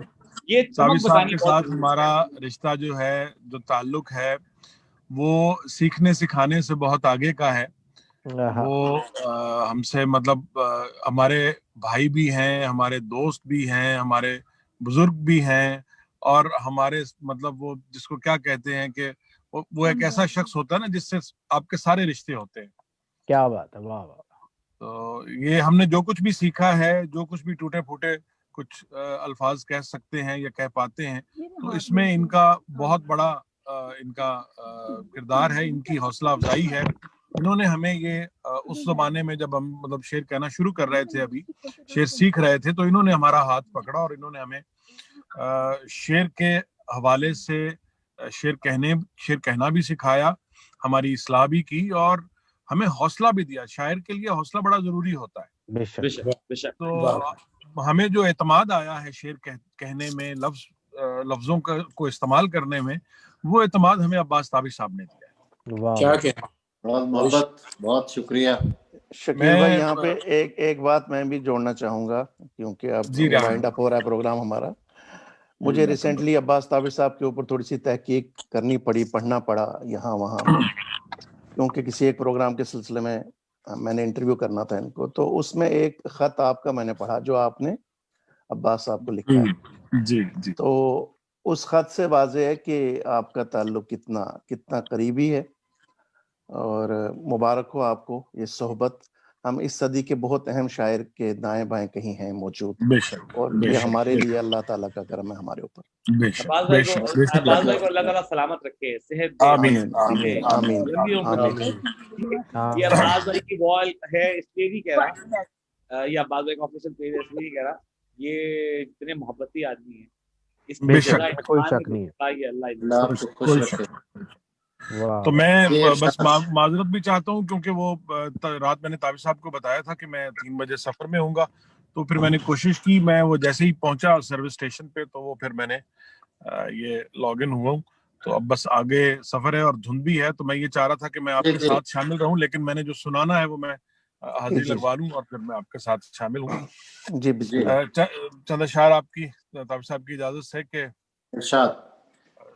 یہ چمک بتانی کے ساتھ ہمارا رشتہ جو ہے، جو تعلق ہے، وہ سیکھنے سکھانے سے بہت آگے کا ہے۔ وہ ہم سے مطلب ہمارے بھائی بھی ہیں، ہمارے دوست بھی ہیں، ہمارے بزرگ بھی ہیں، اور ہمارے مطلب وہ جس کو کیا کہتے ہیں کہ وہ ایک ایسا شخص ہوتا ہے نا جس سے آپ کے سارے رشتے ہوتے ہیں۔ کیا بات ہے، واہ واہ۔ تو یہ ہم نے جو کچھ بھی سیکھا ہے، جو کچھ بھی ٹوٹے پھوٹے کچھ الفاظ کہہ سکتے ہیں یا کہہ پاتے ہیں، تو اس میں ان کا بہت بڑا ان کا کردار ہے، ان کی حوصلہ افزائی ہے۔ انہوں نے ہمیں یہ اس زمانے میں جب ہم مطلب شعر کہنا شروع کر رہے تھے، ابھی شعر سیکھ رہے تھے، تو انہوں نے ہمارا ہاتھ پکڑا اور انہوں نے ہمیں شعر کے حوالے سے شعر کہنا بھی سکھایا، ہماری اصلاح بھی کی اور ہمیں حوصلہ بھی دیا۔ شاعر کے لیے حوصلہ بڑا ضروری ہوتا ہے۔ تو ہمیں جو اعتماد آیا ہے شعر کہنے میں، لفظوں کو استعمال کرنے میں، وہ اعتماد ہمیں عباس تابش صاحب نے دیا ہے۔ کیا بہت محبت، بہت شکریہ۔ شکیل بھائی یہاں پہ ایک بات میں بھی جوڑنا چاہوں گا، کیونکہ اب وائنڈ اپ ہو رہا ہے پروگرام ہمارا۔ مجھے ریسنٹلی عباس تابش صاحب کے اوپر تھوڑی سی تحقیق کرنی پڑی، پڑھنا پڑا یہاں وہاں، کیونکہ کسی ایک پروگرام کے سلسلے میں نے انٹرویو کرنا تھا ان کو، تو اس میں ایک خط آپ کا میں نے پڑھا جو آپ نے عباس صاحب کو لکھا ہے۔ جی جی۔ تو اس خط سے واضح ہے کہ آپ کا تعلق کتنا قریبی ہے، اور مبارک ہو آپ کو یہ صحبت۔ ہم اس صدی کے بہت اہم شاعر کے دائیں بائیں کہیں ہیں موجود، اور یہ ہمارے لیے اللہ تعالیٰ کا کرم ہے ہمارے اوپر۔ عباس بھائی کو اللہ تعالیٰ سلامت رکھے، صحت دے۔ آمین آمین آمین آمین۔ یہ عباس بھائی کی وال ہے اس لیے نہیں کہہ رہا، یہ عباس بھائی کا آفیشیل پیج ہے اس لیے نہیں کہہ رہا، یہ جتنے محبتی آدمی ہیں اس بے شک، کوئی شک نہیں ہے۔ اللہ آپ کو خوش رکھے۔ تو میں بس معذرت بھی چاہتا ہوں، کیونکہ وہ رات میں نے تابش صاحب کو بتایا تھا کہ میں 3 بجے سفر میں ہوں گا، تو پھر میں نے کوشش کی، میں وہ جیسے ہی پہنچا سروس اسٹیشن پہ تو وہ پھر میں نے یہ لاگ ان ہوا ہوں۔ تو اب بس آگے سفر ہے اور دھند بھی ہے، تو میں یہ چاہ رہا تھا کہ میں آپ کے ساتھ شامل رہوں، لیکن میں نے جو سنانا ہے وہ میں حاضری لگوا لوں اور پھر میں آپ کے ساتھ شامل ہوں۔ جی چند اشعار آپ کی تابش صاحب کی اجازت سے کہ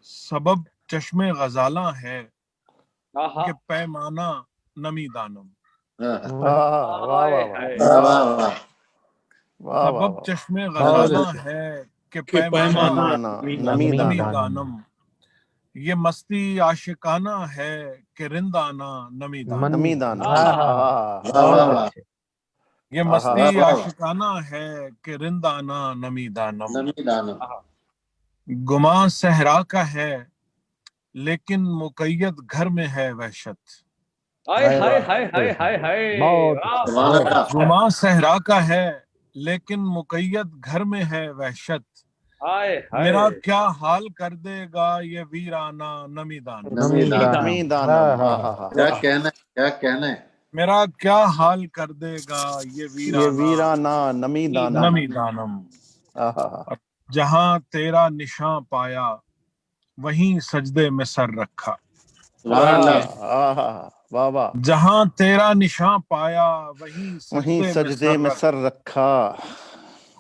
سبب چشم غزالاں ہے کہ پیمانہ نمی دانم، سبب چشم غزالاں ہے کہ پیمانہ نمی دانم، یہ مستی عاشقانہ ہے کہ رندانہ نمی دانم، یہ مستی عاشقانہ ہے کہ رندانہ نمی دانم، گماں صحرا کا ہے لیکن مقید گھر میں ہے وحشت، گماں صحرا کا ہے لیکن مقید گھر میں ہے وحشت، میرا کیا حال کر دے گا یہ ویرانہ نمی دانم، کیا کہنا ہے، میرا کیا حال کر دے گا یہ ویرانہ نمی دانم، جہاں تیرا نشاں پایا وہیں سجدے میں سر رکھا، واہ واہ. جہاں تیرا نشاں پایا وہیں سجدے میں سر رکھا.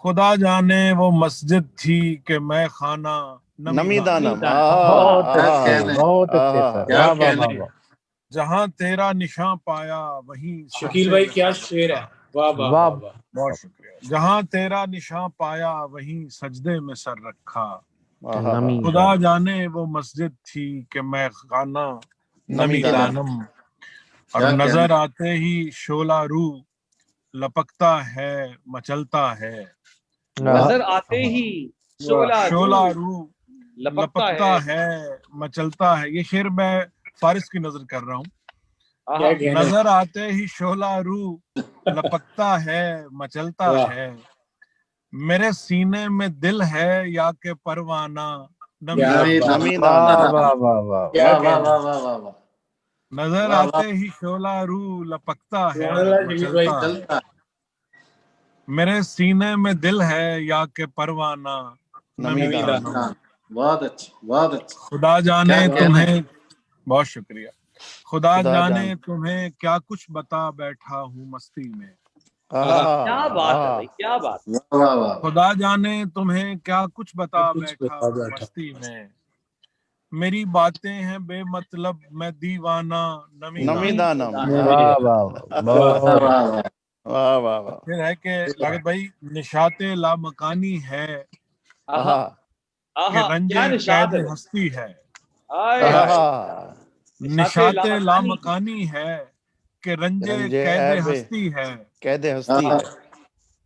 خدا جانے وہ مسجد تھی کہ میں خانہ نمی دانم. بہت اچھے سر، واہ واہ واہ واہ. جہاں تیرا نشاں پایا وہیں شکیل بھائی کیا شعر ہے، واہ واہ واہ واہ. بہت شکریہ. جہاں تیرا نشاں پایا وہیں سجدے میں سر رکھا. خدا جانے وہ مسجد تھی کہ میں خانہ نمی دانم. اور نظر آتے ہی شعلہ رو لپکتا ہے مچلتا ہے. نظر آتے ہی شعلہ رو لپکتا ہے مچلتا ہے. یہ شعر میں فارس کی نظر کر رہا ہوں. نظر آتے ہی شعلہ رو لپکتا ہے مچلتا ہے. میرے سینے میں دل ہے یا کہ پروانہ نمی نظر آتے ہی شعلہ رو لپکتا ہے مچلتا ہے. میرے سینے میں دل ہے یا کہ پروانہ نمی دانم. بہت اچھا بہت اچھا. خدا جانے تمہیں، بہت شکریہ. خدا جانے تمہیں کیا کچھ بتا بیٹھا ہوں مستی میں. کیا بات ہے بھائی، کیا بات. خدا جانے تمہیں کیا کچھ بتا بیٹھا ہوں مستی میں. میری باتیں ہیں بے مطلب میں دیوانہ نمی دانم. پھر ہے کہ لاگت بھائی نشاط لامکانی ہے کہ رنج قید ہستی ہے. نشاط لامکانی ہے کہ رنج قید ہستی ہے.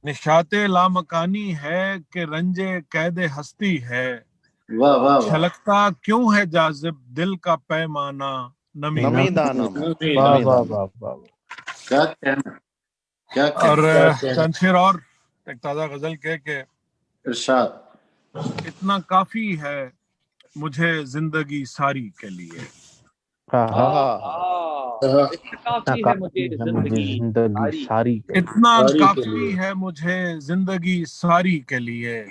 نشاط لامکانی ہے کہ رنج قید ہستی ہے. چھلکتا کیوں ہے جاذب دل کا پیمانہ نمی دانم. اور چند شعر اور ایک تازہ غزل کہ ارشاد. اتنا کافی ہے مجھے زندگی ساری کے لیے. اتنا کافی ہے مجھے زندگی ساری کے لیے.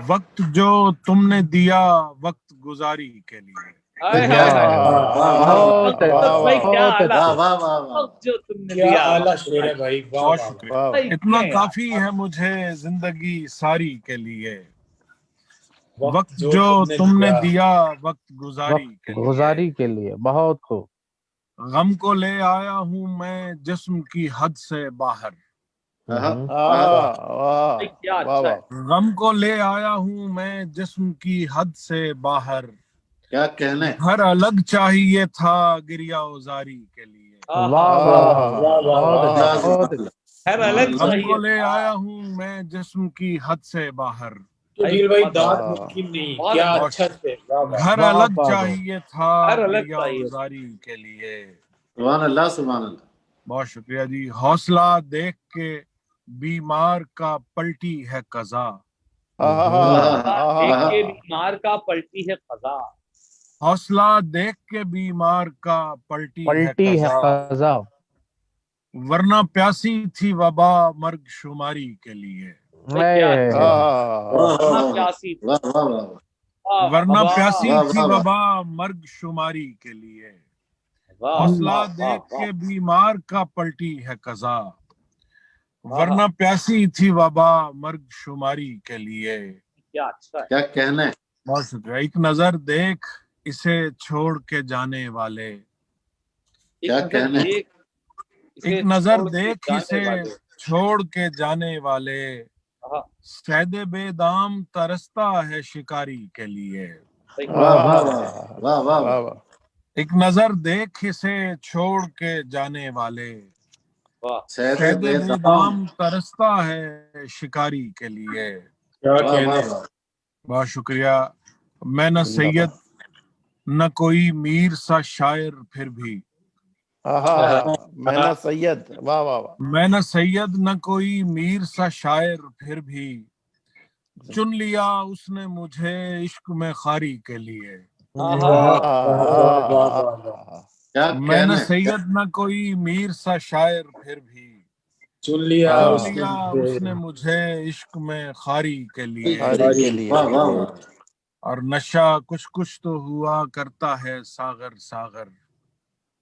وقت جو تم نے دیا وقت گزاری کے لیے. بہت شکریہ. اتنا کافی ہے مجھے زندگی ساری کے لیے. وقت جو تم نے دیا وقت گزاری کے لیے. بہت خوب. غم کو لے آیا ہوں میں جسم کی حد سے باہر. غم کو لے آیا ہوں میں جسم کی حد سے باہر. کیا کہنے. گھر الگ چاہیے تھا گریہ ازاری کے لیے. غم کو لے آیا ہوں میں جسم کی حد سے باہر. گھر الگ چاہیے تھا گریہ ازاری کے لیے. سبحان اللہ سبحان اللہ. بہت شکریہ جی. حوصلہ دیکھ کے بیمار کا پلٹی ہے قضا. بیمار کا پلٹی ہے قضا. حوصلہ دیکھ کے بیمار کا پلٹی ہے قضا. ورنہ پیاسی تھی وبا مرگ شماری کے لیے. ورنہ پیاسی تھی وبا مرگ شماری کے لیے. حوصلہ دیکھ کے بیمار کا پلٹی ہے قضا. ورنہ پیاسی تھی وبا مرگ شماری کے لیے. کیا کہنے. بہت شکریہ. ایک نظر دیکھ اسے چھوڑ کے جانے والے. کیا کہنے. ایک نظر دیکھ اسے چھوڑ کے جانے والے. صید بے دام ترستا ہے شکاری کے لیے. ایک نظر دیکھ اسے چھوڑ کے جانے والے. صید بے دام ترستا ہے شکاری کے لیے. بہت شکریہ. میں نہ سید نہ کوئی میر سا شاعر پھر بھی. میں نہ سید. میں نہ سید نہ کوئی میر سا شاعر پھر بھی. چن لیا اس نے مجھے عشق میں خاری کے لیے. میں نہ سید نہ کوئی میر سا شاعر پھر بھی. چن لیا اس نے مجھے عشق میں خاری کے لیے. اور نشہ کچھ کچھ تو ہوا کرتا ہے ساغر ساغر.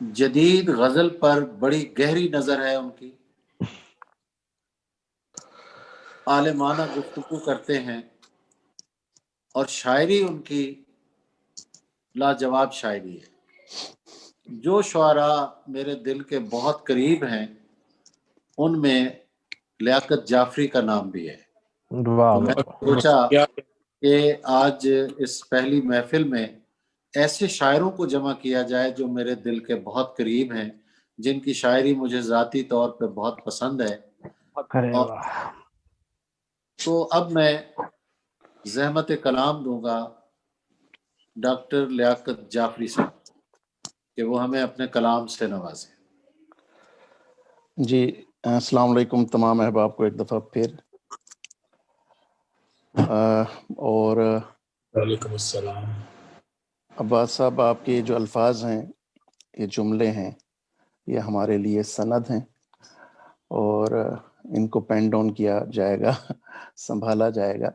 جدید غزل پر بڑی گہری نظر ہے ان کی، عالمانہ گفتگو کرتے ہیں اور شاعری ان کی لاجواب شاعری ہے۔ جو شعراء میرے دل کے بہت قریب ہیں ان میں لیاقت جعفری کا نام بھی ہے۔ تو میں نے سوچا کہ آج اس پہلی محفل میں ایسے شاعروں کو جمع کیا جائے جو میرے دل کے بہت قریب ہیں، جن کی شاعری مجھے ذاتی طور پہ بہت پسند ہے۔ تو اب میں زحمت کلام دوں گا ڈاکٹر لیاقت جعفری صاحب کہ وہ ہمیں اپنے کلام سے نوازیں۔ جی السلام علیکم تمام احباب کو ایک دفعہ پھر، اور وعلیکم السلام۔ عباس صاحب، آپ کے جو الفاظ ہیں، یہ جملے ہیں، یہ ہمارے لیے سند ہیں اور ان کو پین ڈاؤن کیا جائے گا، سنبھالا جائے گا۔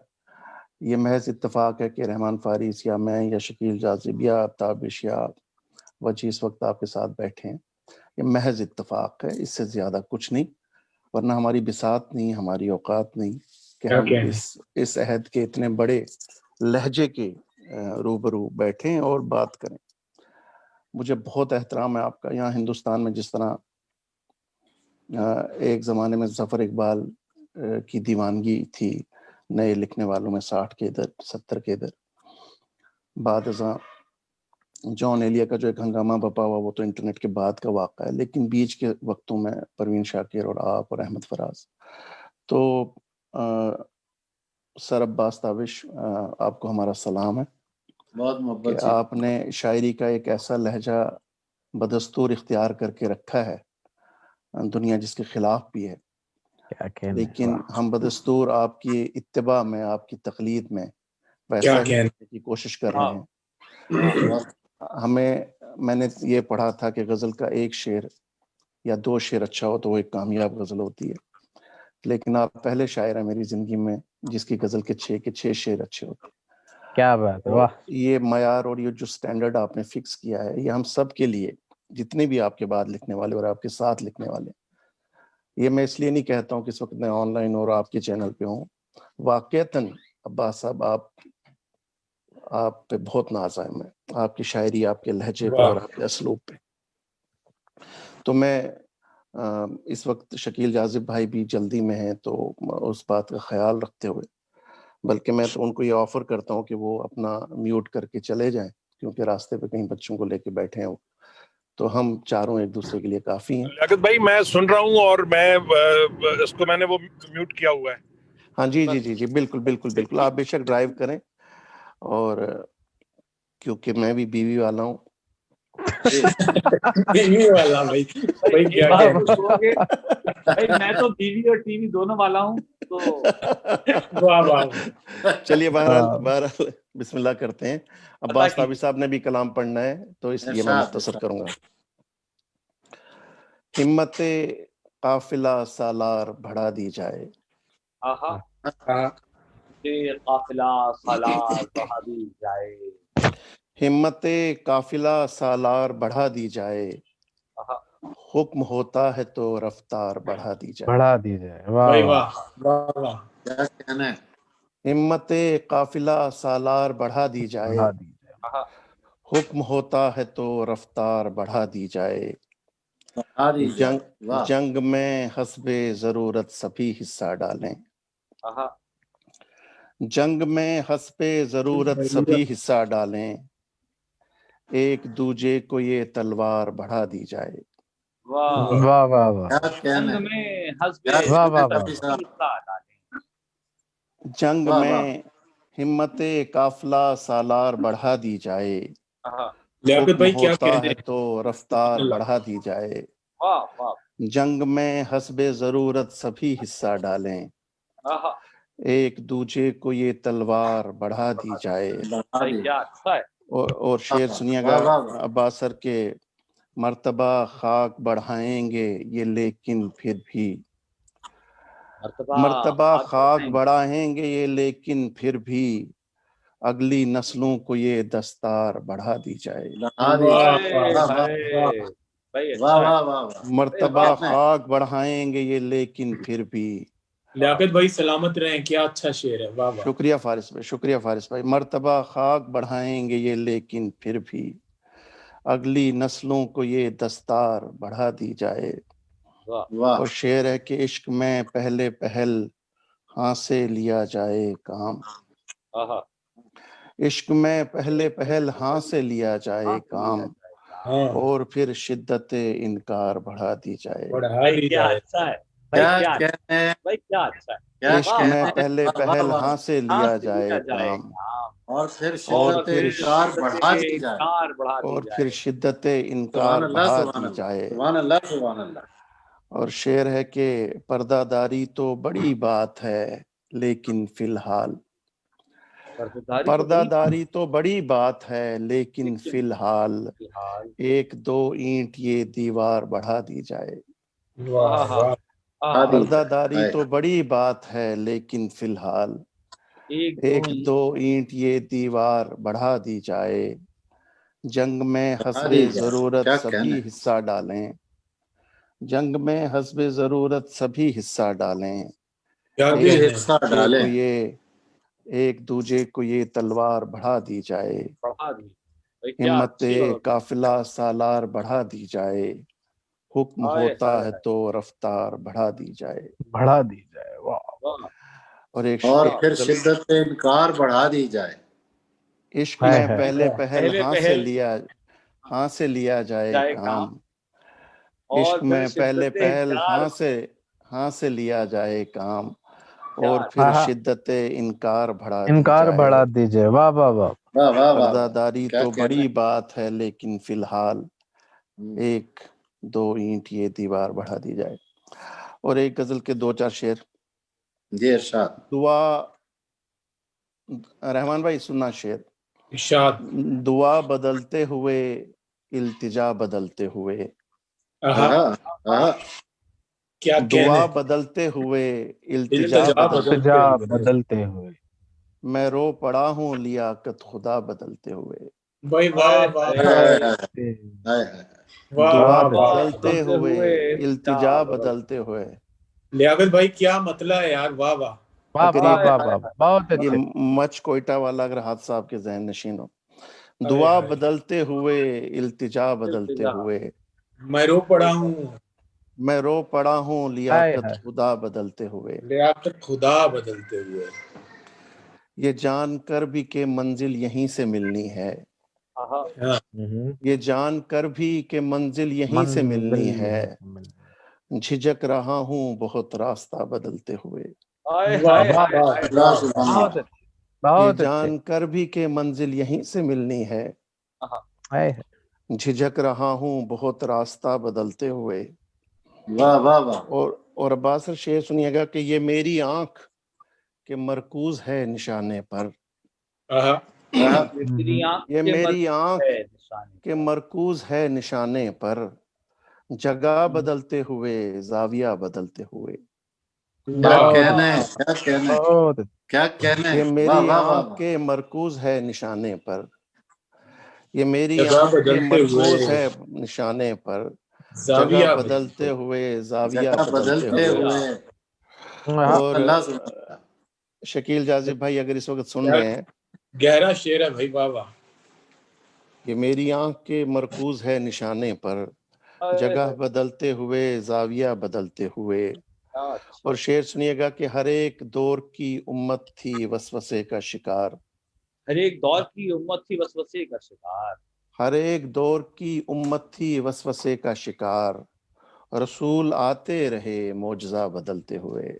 یہ محض اتفاق ہے کہ رحمان فارس یا میں یا شکیل جاذب یا تابش یا وجی اس وقت آپ کے ساتھ بیٹھے ہیں، یہ محض اتفاق ہے، اس سے زیادہ کچھ نہیں، ورنہ ہماری بساط نہیں، ہماری اوقات نہیں کہ ہم اس عہد کے اتنے بڑے لہجے کے روبرو بیٹھیں اور بات کریں۔ مجھے بہت احترام ہے آپ کا۔ یہاں ہندوستان میں جس طرح ایک زمانے میں ظفر اقبال کی دیوانگی تھی، نئے لکھنے والوں میں 60 کے ادھر 70 کے ادھر، بعد ازاں جان ایلیا کا جو ایک ہنگامہ بپا ہوا وہ تو انٹرنیٹ کے بعد کا واقعہ ہے، لیکن بیچ کے وقتوں میں پروین شاکر اور آپ اور احمد فراز، تو سر عباس تابش آپ کو ہمارا سلام ہے بہت محبت کہ آپ نے شاعری کا ایک ایسا لہجہ بدستور اختیار کر کے رکھا ہے، دنیا جس کے خلاف بھی ہے، لیکن ہم بدستور آپ کی اتباع میں، آپ کی تقلید میں ویسا ہی کرنے کی کوشش کر رہے ہیں۔ میں نے یہ پڑھا تھا کہ غزل کا ایک شعر یا 2 شعر اچھا ہو تو وہ ایک کامیاب غزل ہوتی ہے، لیکن آپ پہلے شاعر ہیں میری زندگی میں جس کی غزل کے 6 شعر اچھے ہوتے ہیں۔ کیا بات ہے، واہ! یہ معیار اور یہ جو سٹینڈرڈ آپ نے فکس کیا ہے، یہ ہم سب کے لیے، جتنے بھی آپ کے بعد لکھنے والے اور آپ کے ساتھ لکھنے والے، یہ میں اس لیے نہیں کہتا ہوں کہ اس وقت میں آن لائن اور آپ کے چینل پہ ہوں، واقعتاً عباس صاحب آپ پہ بہت ناز ہے، میں آپ کی شاعری، آپ کے لہجے پہ اور آپ کے اسلوب پہ۔ تو میں اس وقت شکیل جاذب بھائی بھی جلدی میں ہیں، تو اس بات کا خیال رکھتے ہوئے بلکہ میں تو ان کو یہ آفر کرتا ہوں کہ وہ اپنا میوٹ کر کے چلے جائیں، کیونکہ راستے پہ کہیں بچوں کو لے کے بیٹھے ہیں، تو ہم چاروں ایک دوسرے کے لیے کافی ہیں۔ لیاقت بھائی میں سن رہا ہوں اور میں اس کو میں نے وہ میوٹ کیا ہوا ہے۔ ہاں جی جی جی جی بالکل بالکل بالکل، آپ بے شک ڈرائیو کریں، اور کیونکہ میں بھی بیوی والا ہوں۔ بیوی والا بھائی میں تو بیوی اور ٹی وی دونوں والا ہوں، تو چلیے بہرحال بسم اللہ کرتے ہیں۔ عباس تابش صاحب نے بھی کلام پڑھنا ہے تو اس لیے میں مختصر کروں گا۔ ہمت قافلہ سالار بڑھا دی جائے، قافلہ سالار بڑھا دی جائے، ہمت قافلہ سالار بڑھا دی جائے، حکم ہوتا ہے تو رفتار بڑھا دی جائے، بڑھا دی جائے، واہ! کیا کہنا ہے؟ ہمت قافلہ سالار بڑھا دی جائے، حکم ہوتا ہے تو رفتار بڑھا دی جائے، جنگ میں حسب ضرورت سبھی حصہ ڈالیں، جنگ میں حسب ضرورت سبھی حصہ ڈالیں، ایک دوجے کو یہ تلوار بڑھا دی جائے۔ واہ واہ واہ! جنگ میں حسب جنگ میں ہمت قافلہ سالار بڑھا دی جائے، حکم ہوتا ہے تو رفتار بڑھا دی جائے، جنگ میں حسب ضرورت سبھی حصہ ڈالیں، ایک دوجے کو یہ تلوار بڑھا دی جائے۔ اور شعر سنیے گا عباس سر کے، مرتبہ خاک بڑھائیں گے یہ لیکن پھر بھی، مرتبہ خاک بڑھائیں گے یہ لیکن پھر بھی، اگلی نسلوں کو یہ دستار بڑھا دی جائے. مرتبہ خاک بڑھائیں گے یہ لیکن پھر بھی. لیاقت بھائی سلامت رہیں, کیا اچھا شعر ہے. واہ واہ. شکریہ فارس بھائی, شکریہ فارس بھائی. مرتبہ خاک بڑھائیں گے یہ لیکن پھر بھی اگلی نسلوں کو یہ دستار بڑھا دی جائے. اور شعر ہے کہ عشق میں پہلے پہل ہاں سے لیا جائے کام. عشق میں پہلے پہل ہاں سے لیا جائے کام اور پھر شدت انکار بڑھا دی جائے. عشق میں پہلے پہل ہاں سے لیا جائے کام اور پھر شدت انکار بڑھا دی جائے. اور شعر ہے کہ پردہ داری تو بڑی بات ہے لیکن فی الحال. پردہ داری تو بڑی بات ہے لیکن فی الحال ایک دو اینٹ یہ دیوار بڑھا دی جائے. پردہ داری تو بڑی بات ہے لیکن فی الحال ایک دو اینٹ یہ دیوار بڑھا دی جائے. جنگ میں حسب ضرورت سبھی حصہ ڈالیں. جنگ میں حسب ضرورت سبھی حصہ ڈالیں. ایک دوجے کو یہ تلوار بڑھا دی جائے. ہمت قافلہ سالار بڑھا دی جائے. حکم ہوتا ہے تو رفتار بڑھا دی جائے. بڑھا دی جائے. واہ. اور پھر شدت انکار بڑھا دی جائے. عشق میں پہلے پہل ہاں سے لیا جائے کام. عشق میں پہلے پہل ہاں سے لیا جائے کام اور پھر شدت انکار بڑھا دیجئے. واہ واہ واہ. پردہ داری تو بڑی بات ہے لیکن فی الحال ایک دو اینٹ یہ دیوار بڑھا دی جائے. اور ایک غزل کے دو چار شعر. جی ارشاد. دعا رحمان بھائی سننا شعر. ارشاد. دعا بدلتے ہوئے التجا بدلتے ہوئے. دعا بدلتے ہوئے التجا بدلتے ہوئے میں رو پڑا ہوں لیاقت خدا بدلتے ہوئے. دعا بدلتے ہوئے التجا بدلتے ہوئے. لیاقت بھائی کیا مطلب ہے یار. واہ واہ. یہ مچ کوئٹہ والا اگر ہاتھ صاحب کے ذہن نشین ہو. دعا بدلتے ہوئے التجا بدلتے ہوئے میں رو پڑا ہوں لیاقت خدا بدلتے ہوئے. یہ جان کر بھی کہ منزل یہیں سے ملنی ہے. یہ جان کر بھی کہ منزل یہیں سے ملنی ہے. جھجک رہا ہوں بہت راستہ بدلتے ہوئے. یہ جان کر بھی کہ منزل یہیں سے ملنی ہے. جھجک رہا ہوں بہت راستہ بدلتے ہوئے. اور عباس سر شعر سنیے گا کہ یہ میری آنکھ کے مرکوز ہے نشانے پر. یہ میری آنکھ کے مرکوز ہے نشانے پر جگہ بدلتے ہوئے زاویہ بدلتے ہوئے. یہ میری آنکھ کے مرکوز ہے نشانے پر. یہ میری آنکھ کے مرکوز ہے نشانے پر جگہ بدلتے ہوئے زاویہ بدلتے ہوئے. اور شکیل جازب بھائی اگر اس وقت سن رہے ہیں, گہرا شعر ہے بھائی. واہ واہ. یہ میری آنکھ کے مرکوز ہے نشانے پر جگہ بدلتے ہوئے زاویہ بدلتے ہوئے. اور شعر سنیے گا کہ ہر ایک دور کی امت تھی وسوسے کا شکار. ہر ایک دور کی امت تھی وسوسے کا شکار. ہر ایک دور کی امت تھی وسوسے کا شکار. رسول آتے رہے معجزہ بدلتے ہوئے.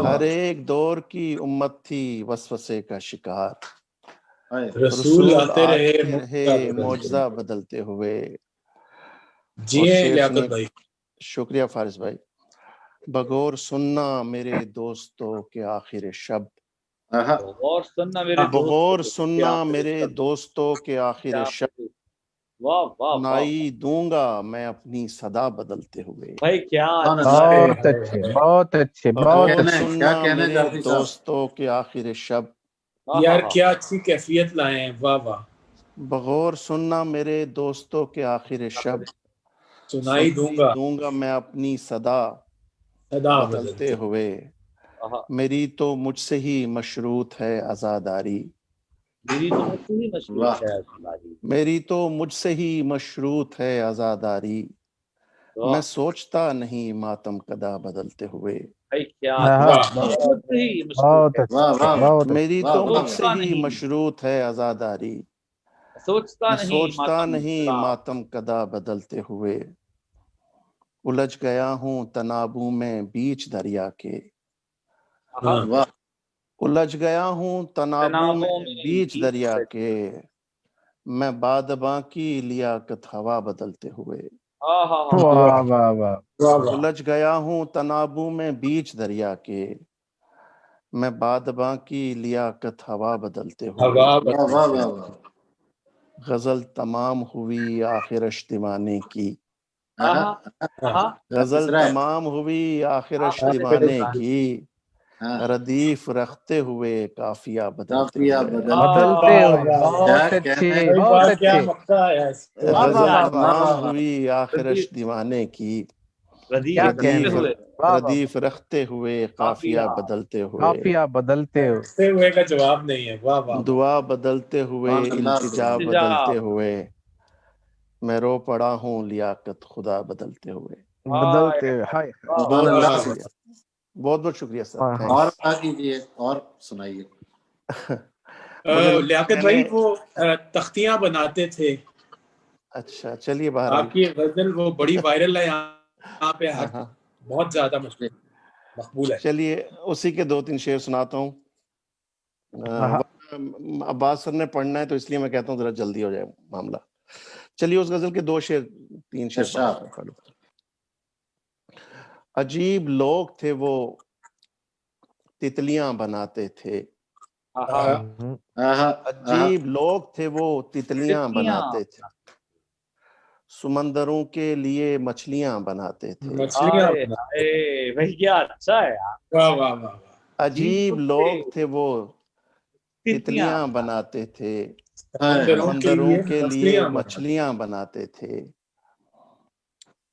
ہر ایک دور کی امت تھی وسوسے کا شکار. رسول آتے رہے معجزہ بدلتے ہوئے. شکریہ فارس بھائی. بغور سننا میرے دوستوں کے آخر شب. بغور سننا میرے دوستوں کے آخر شب سنائی دوں گا میں اپنی صدا بدلتے ہوئے. بھائی کیا بہت اچھے بہت اچھے بہت غور اچھے. سننا میرے دوستوں کے آخر شب. یار کیا اچھی کیفیت لائے ہیں. واہ واہ. بغور سننا میرے دوستوں کے آخر شب. سنائی دوں گا میں اپنی صدا بدلتے ہوئے. میری تو مجھ سے ہی مشروط ہے عزاداری. میری تو مجھ سے ہی مشروط ہے عزاداری. میں سوچتا نہیں ماتم کدا بدلتے ہوئے. میری تو مجھ سے ہی مشروط ہے عزاداری. میں سوچتا نہیں ماتم کدا بدلتے ہوئے. الجھ گیا ہوں تنابوں میں بیچ دریا کے. الجھ گیا ہوں تنابوں میں بیچ دریا کے. میں بادباں کی لیاقت ہوا بدلتے ہوئے. الجھ گیا ہوں تنابوں میں بیچ دریا کے. میں بادباں کی لیاقت ہوا بدلتے ہوئے. غزل تمام ہوئی آخر اشتمانے کی. غزل تمام ہوئی آخر اشتمانے کی. ردیف رکھتے ہوئے قافیہ بدلتے ہوئے. غزل تمام ہوئی آخر اشتمانے کی. ردیف رکھتے ہوئے قافیہ بدلتے ہوئے. کا جواب نہیں ہے. دعا بدلتے ہوئے التجا بدلتے ہوئے. میں رو پڑا ہوں لیاقت خدا بدلتے ہوئے. بہت بہت شکریہ سر. اور کیجیے اور سنائیے. لیاقت بھائی وہ تختیاں بناتے تھے. اچھا چلیے باہر. آپ کی غزل وہ بڑی وائرل ہے یہاں پہ. بہت زیادہ مقبول ہے. چلیے اسی کے 2-3 شعر سناتا ہوں. عباس سر نے پڑھنا ہے تو اس لیے میں کہتا ہوں ذرا جلدی ہو جائے معاملہ. چلیے اس غزل کے 2-3 شعر پڑھو. عجیب لوگ تھے وہ تتلیاں بناتے تھے. عجیب لوگ تھے وہ تتلیاں بناتے تھے. سمندروں کے لیے مچھلیاں بناتے تھے. عجیب لوگ تھے وہ تتلیاں بناتے تھے. سمندروں کے لیے مچھلیاں بناتے تھے.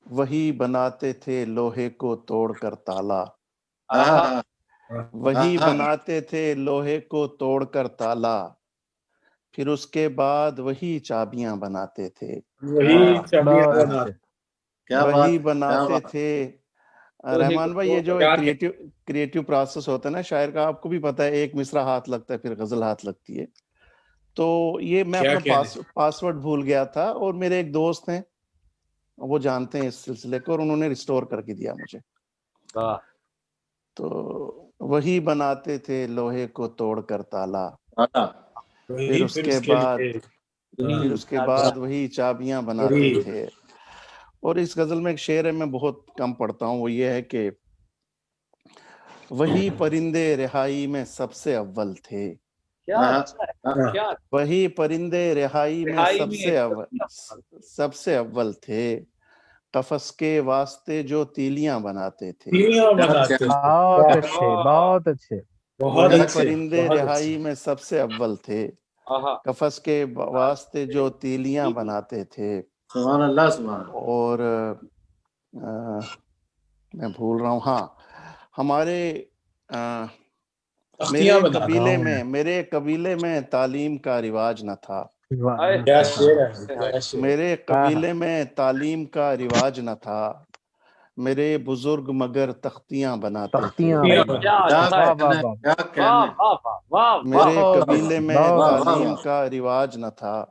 وہی بناتے تھے لوہے کو توڑ کر تالا. وہی بناتے تھے لوہے کو توڑ کر تالا. پھر اس کے بعد وہی چابیاں بناتے تھے. وہی بناتے تھے. رحمان بھائی یہ جو کریٹو پروسیس ہوتا ہے نا شاعر کا آپ کو بھی پتا ہے. ایک مصرع ہاتھ لگتا ہے پھر غزل ہاتھ لگتی ہے. تو یہ میں اپنا پاسورڈ بھول گیا تھا اور میرے ایک دوست ہیں وہ جانتے ہیں اس سلسلے کو اور انہوں نے ریسٹور کر کے دیا مجھے. تو وہی بناتے تھے لوہے کو توڑ کر تالا. پھر اس کے بعد وہی چابیاں بناتے تھے. اور اس غزل میں ایک شعر ہے میں بہت کم پڑھتا ہوں. وہ یہ ہے کہ وہی پرندے رہائی میں سب سے اول تھے. وہی پرندے رہائی میں سب سے اول تھے. قفس کے واسطے جو تیلیاں بناتے تھے. بہت اچھے. وہی پرندے رہائی میں سب سے اول تھے. قفس کے واسطے جو تیلیاں بناتے تھے. سبحان اللہ سبحان اللہ. اور میں بھول رہا ہوں. ہاں ہمارے میرے قبیلے میں تعلیم کا رواج نہ تھا. میرے قبیلے میں تعلیم کا رواج نہ تھا. میرے بزرگ مگر تختیاں بناتے تھے. میرے قبیلے میں تعلیم کا رواج نہ تھا.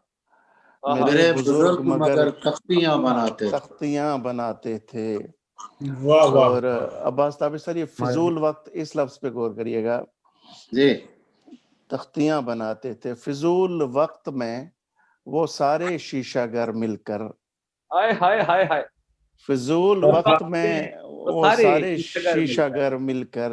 میرے بزرگ مگر تختیاں بناتے تھے. اور عباس تابر سر یہ فضول وقت اس لفظ پہ غور کریے گا. جی تختیاں بناتے تھے. فضول وقت میں وہ سارے شیشہ گر مل کر. فضول وقت میں وہ سارے شیشہ گر مل کر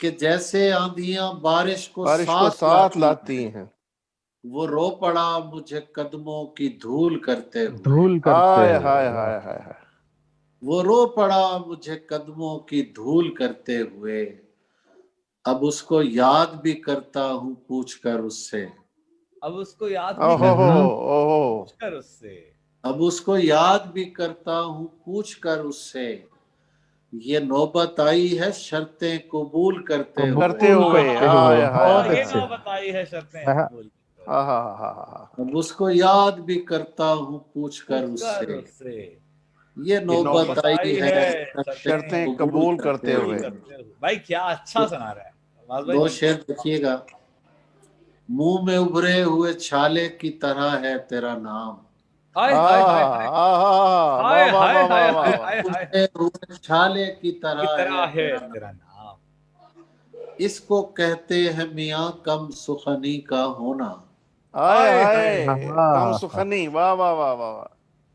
کہ جیسے آندھیاں بارش کو ساتھ لاتی ہیں، وہ رو پڑا مجھے قدموں کی دھول کرتے وہ رو پڑا مجھے قدموں کی دھول کرتے ہوئے، اب اس کو یاد بھی کرتا ہوں پوچھ کر اس سے، اب اس کو یاد بھی کرتا اس سے، اب اس کو یاد بھی کرتا ہوں پوچھ کر اس سے، یہ نوبت آئی ہے شرطیں قبول کرتے ہوئے، یہ نوبت آئی ہے شرطیں قبول، اب اس کو یاد بھی کرتا ہوں پوچھ کر اس سے، یہ نوبت آئی ہے شرطیں قبول کرتے ہوئے۔ بھائی کیا اچھا سنا رہا ہے، دو شعر دیکھیے گا۔ منہ میں ابھرے ہوئے چھالے کی طرح ہے تیرا نام، چھالے کی طرح ہے تیرا نام، اس کو کہتے ہیں میاں کم سخنی کا ہونا، کم سخنی، واہ واہ واہ واہ،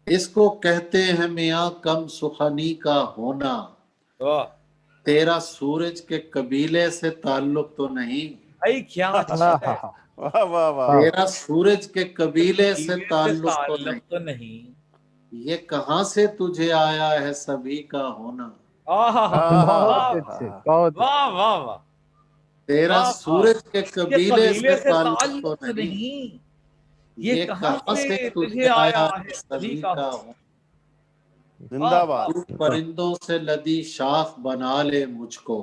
اس کو کہتے ہیں میاں کم سخنی کا ہونا، تیرا سورج کے قبیلے سے تعلق تو نہیں، کیا اچھا ہے، تیرا سورج کے قبیلے سے تعلق تو نہیں، یہ کہاں سے تجھے آیا ہے سبھی کا ہونا، تیرا سورج کے قبیلے سے تعلق تو نہیں، یہ کہاں سے تجھے آیا ہے سبھی کا ہونا، زندہ باد، تو پرندوں سے لدی شاخ بنا لے مجھ کو،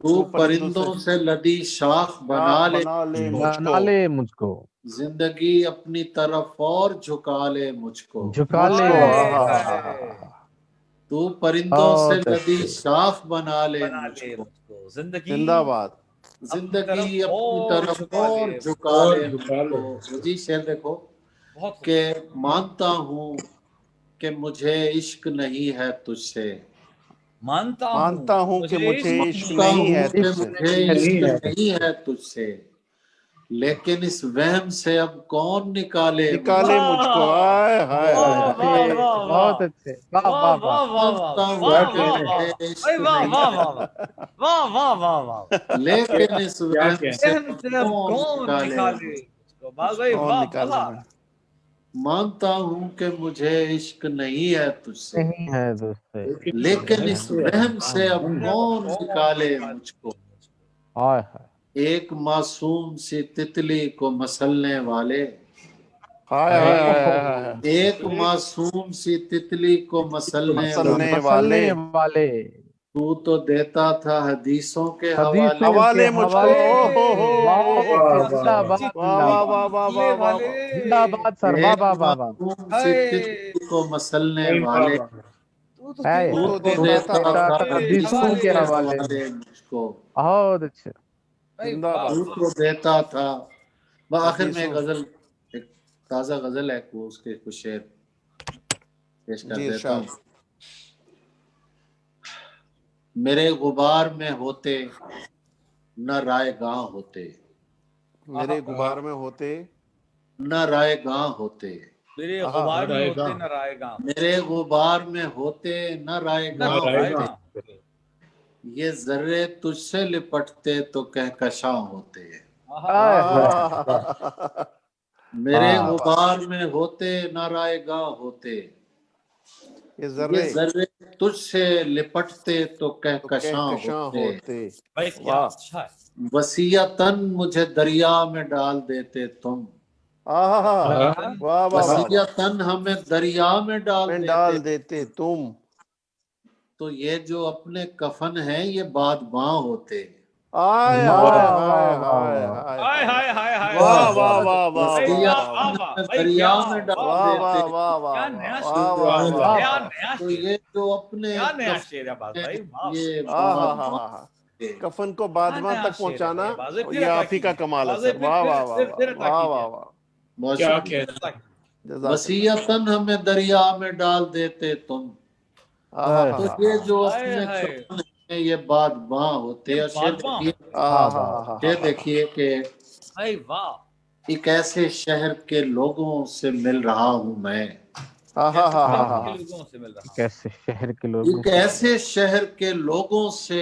تو پرندوں سے لدی شاخ بنا لے مجھ کو، زندگی اپنی طرف اور جھکا لے مجھ کو، تو پرندوں سے لدی شاخ بنا لے مجھ کو، زندہ باد، زندگی اپنی طرف اور جھکا لے مجھ کو۔ جی شعر دیکھو کہ مانتا ہوں کہ مجھے عشق نہیں ہے تجھ سے، مانتا ہوں کہ مجھے عشق نہیں ہے تجھ سے، مجھے عشق نہیں ہے تجھ سے، لیکن اس وہم سے اب کون نکالے مجھ کو، بہت اچھے، لیکن اس وہم سے کون نکالے، مانتا ہوں کہ مجھے عشق نہیں ہے تجھ سے، لیکن اس وہم سے اب کون نکالے مجھ کو، ایک معصوم سی تتلی کو مسلنے والے، ایک معصوم سی تتلی کو مسلنے والے، تو تو دیتا تھا حدیثوں کے حوالے مجھ کو، معصوم سی تتلی کو مسلنے والے، تو دیتا تھا حدیثوں کے حوالے مجھ کو، بہت اچھے، تو کو دیتا تھا۔ آخر میں غزل، ایک تازہ غزل ہے، وہ اس کے کچھ شعر پیش کر دیتا ہوں۔ میرے غبار میں ہوتے نہ رائے گاں ہوتے، میرے غبار میں ہوتے نہ رائے گاں ہوتے، میرے غبار میں ہوتے نہ رائے گاں، میرے غبار میں ہوتے نہ رائے گاں ہوتے، یہ ذرے تجھ سے لپٹتے تو کہکشاں ہوتے، میرے غبار میں ہوتے نہ رائے گاں ہوتے، یہ ذرے تجھ سے لپٹتے تو کہکشاں ہوتے، وسیعتاً مجھے دریا میں ڈال دیتے تم، وسیعتاً ہمیں دریا میں ڈال دیتے تم، تو یہ جو اپنے کفن ہیں یہ بادباں ہوتے، دریا میں ڈال دیتے تو یہ جو اپنے یہ کفن کو بادباں تک پہنچانا یہ آپ ہی کا کمال ہے سر، واہ واہ واہ واہ واہ، وسیعتاً ہمیں دریا میں ڈال دیتے تم، تو یہ جو اپنے کفن ہیں یہ بادباں ہوتے، اور شعر دیکھیے کہ ایک ایسے شہر کے لوگوں سے مل رہا ہوں میں، کیسے شہر کے لوگ، ایک ایسے شہر کے لوگوں سے